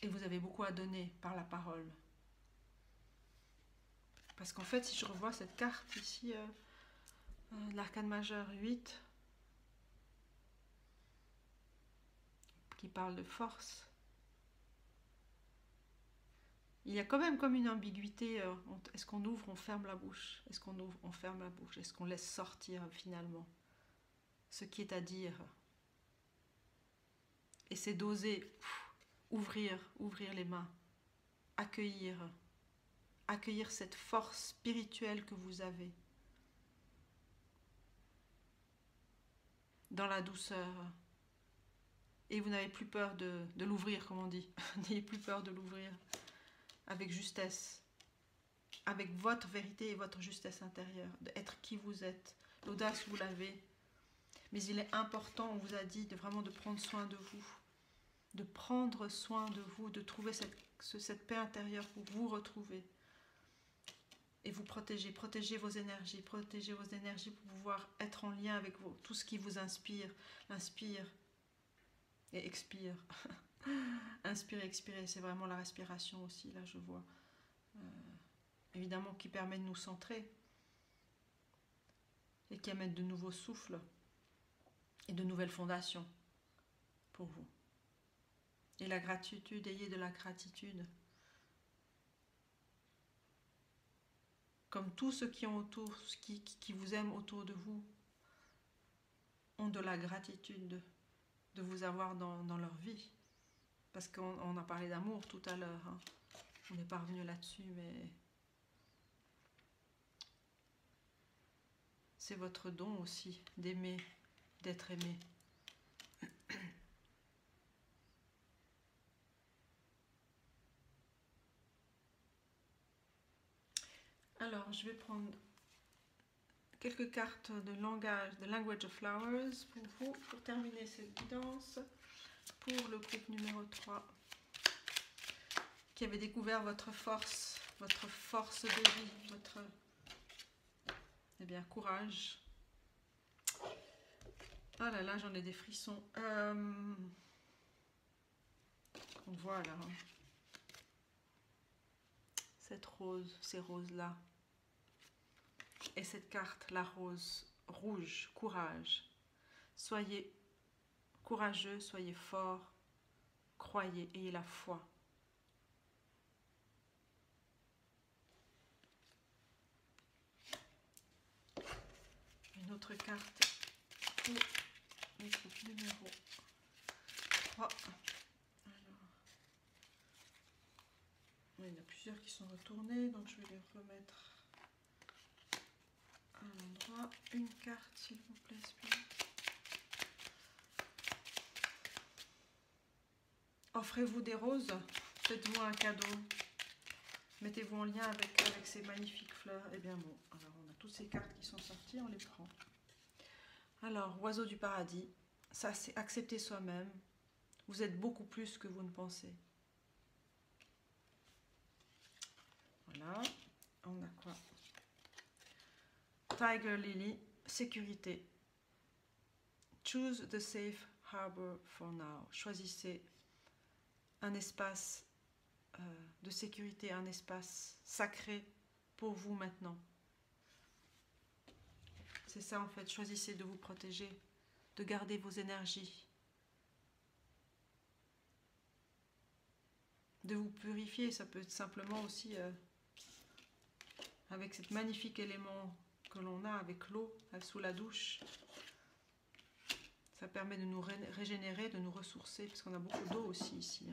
Et vous avez beaucoup à donner par la parole. Parce qu'en fait, si je revois cette carte ici, l'arcane majeur 8, qui parle de force, il y a quand même comme une ambiguïté. Est-ce qu'on ouvre, on ferme la bouche? Est-ce qu'on ouvre, on ferme la bouche? Est-ce qu'on laisse sortir finalement ce qui est à dire? Et c'est d'oser ouvrir les mains, accueillir cette force spirituelle que vous avez, dans la douceur. Et vous n'avez plus peur de l'ouvrir, comme on dit. N'ayez plus peur de l'ouvrir avec justesse, avec votre vérité et votre justesse intérieure, d'être qui vous êtes. L'audace, vous l'avez. Mais il est important, on vous a dit, vraiment de prendre soin de vous. De prendre soin de vous, de trouver cette paix intérieure pour vous retrouver. Et vous protéger vos énergies, pour pouvoir être en lien avec tout ce qui vous inspire, inspire et expire. Inspire et expirer, c'est vraiment la respiration aussi, là je vois. Évidemment qui permet de nous centrer et qui amène de nouveaux souffles et de nouvelles fondations pour vous. Et la gratitude, ayez de la gratitude. Comme tous ceux qui ont autour, qui vous aiment autour de vous, ont de la gratitude de vous avoir dans leur vie. Parce qu'on a parlé d'amour tout à l'heure. Hein. On n'est pas revenu là-dessus, mais c'est votre don aussi d'aimer, d'être aimé. Alors, je vais prendre quelques cartes de langage, de Language of Flowers pour vous, pour terminer cette guidance, pour le groupe numéro 3, qui avait découvert votre force de vie, votre courage. Ah là là, j'en ai des frissons. On voit là, hein. Cette rose, ces roses-là. Et cette carte, la rose rouge, courage. Soyez courageux, soyez fort, croyez, ayez la foi. votre carte pour le groupe numéro 3. Alors, il y en a plusieurs qui sont retournés, donc je vais les remettre à l'endroit. Une carte, s'il vous plaît, Spirit. Offrez-vous des roses, faites-vous un cadeau, mettez-vous en lien avec ces magnifiques fleurs. Et bien bon, alors on a toutes ces cartes qui sont sorties, on les prend. Alors, oiseau du paradis, ça c'est accepter soi-même. Vous êtes beaucoup plus que vous ne pensez. Voilà, on a quoi? Tiger Lily, sécurité. Choose the safe harbor for now. Choisissez un espace de sécurité, un espace sacré pour vous maintenant. C'est ça en fait, choisissez de vous protéger, de garder vos énergies, de vous purifier. Ça peut être simplement aussi avec cet magnifique élément que l'on a avec l'eau sous la douche. Ça permet de nous régénérer, de nous ressourcer, parce qu'on a beaucoup d'eau aussi ici.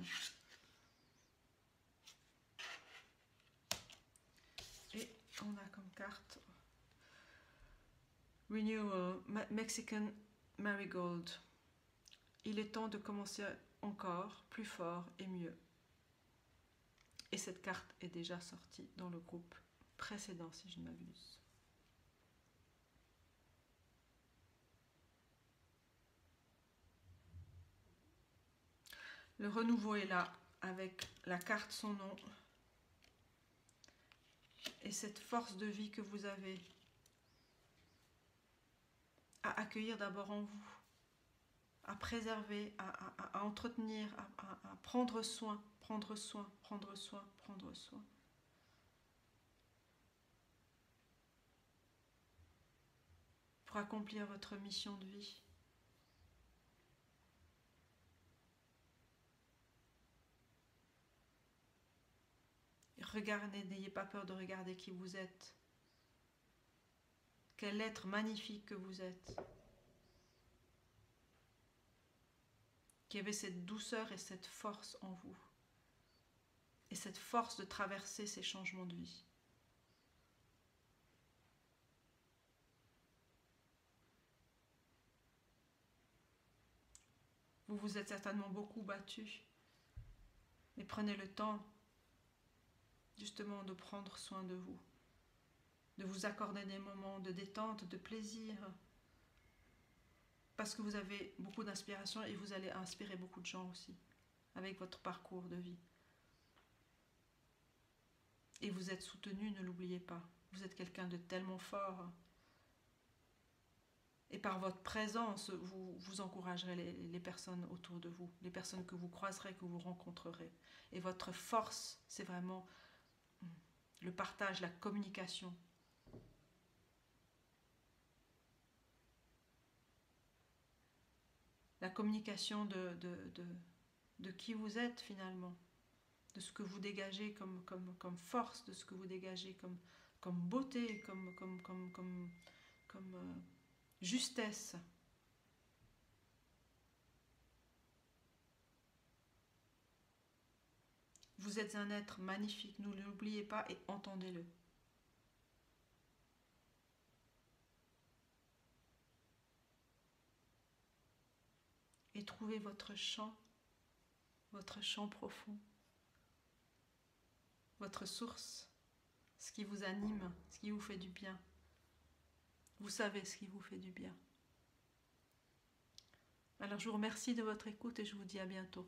Et on a comme carte Renewal, Mexican Marigold. Il est temps de commencer encore, plus fort et mieux. Et cette carte est déjà sortie dans le groupe précédent, si je ne m'abuse. Le renouveau est là, avec la carte son nom. Et cette force de vie que vous avez à accueillir d'abord en vous, à préserver, à entretenir, à prendre soin, prendre soin, prendre soin, prendre soin. Pour accomplir votre mission de vie. Regardez, n'ayez pas peur de regarder qui vous êtes. Quel être magnifique que vous êtes. Qui avait cette douceur et cette force en vous. Et cette force de traverser ces changements de vie. Vous vous êtes certainement beaucoup battu. Mais prenez le temps justement de prendre soin de vous. De vous accorder des moments de détente, de plaisir. Parce que vous avez beaucoup d'inspiration et vous allez inspirer beaucoup de gens aussi. Avec votre parcours de vie. Et vous êtes soutenu, ne l'oubliez pas. Vous êtes quelqu'un de tellement fort. Et par votre présence, vous encouragerez les personnes autour de vous, les personnes que vous croiserez, que vous rencontrerez. Et votre force, c'est vraiment le partage, la communication. La communication de qui vous êtes finalement, de ce que vous dégagez comme force, de ce que vous dégagez comme beauté, comme justesse. Vous êtes un être magnifique, ne l'oubliez pas et entendez-le. Et trouvez votre chant profond, votre source, ce qui vous anime, ce qui vous fait du bien. Vous savez ce qui vous fait du bien. Alors je vous remercie de votre écoute et je vous dis à bientôt.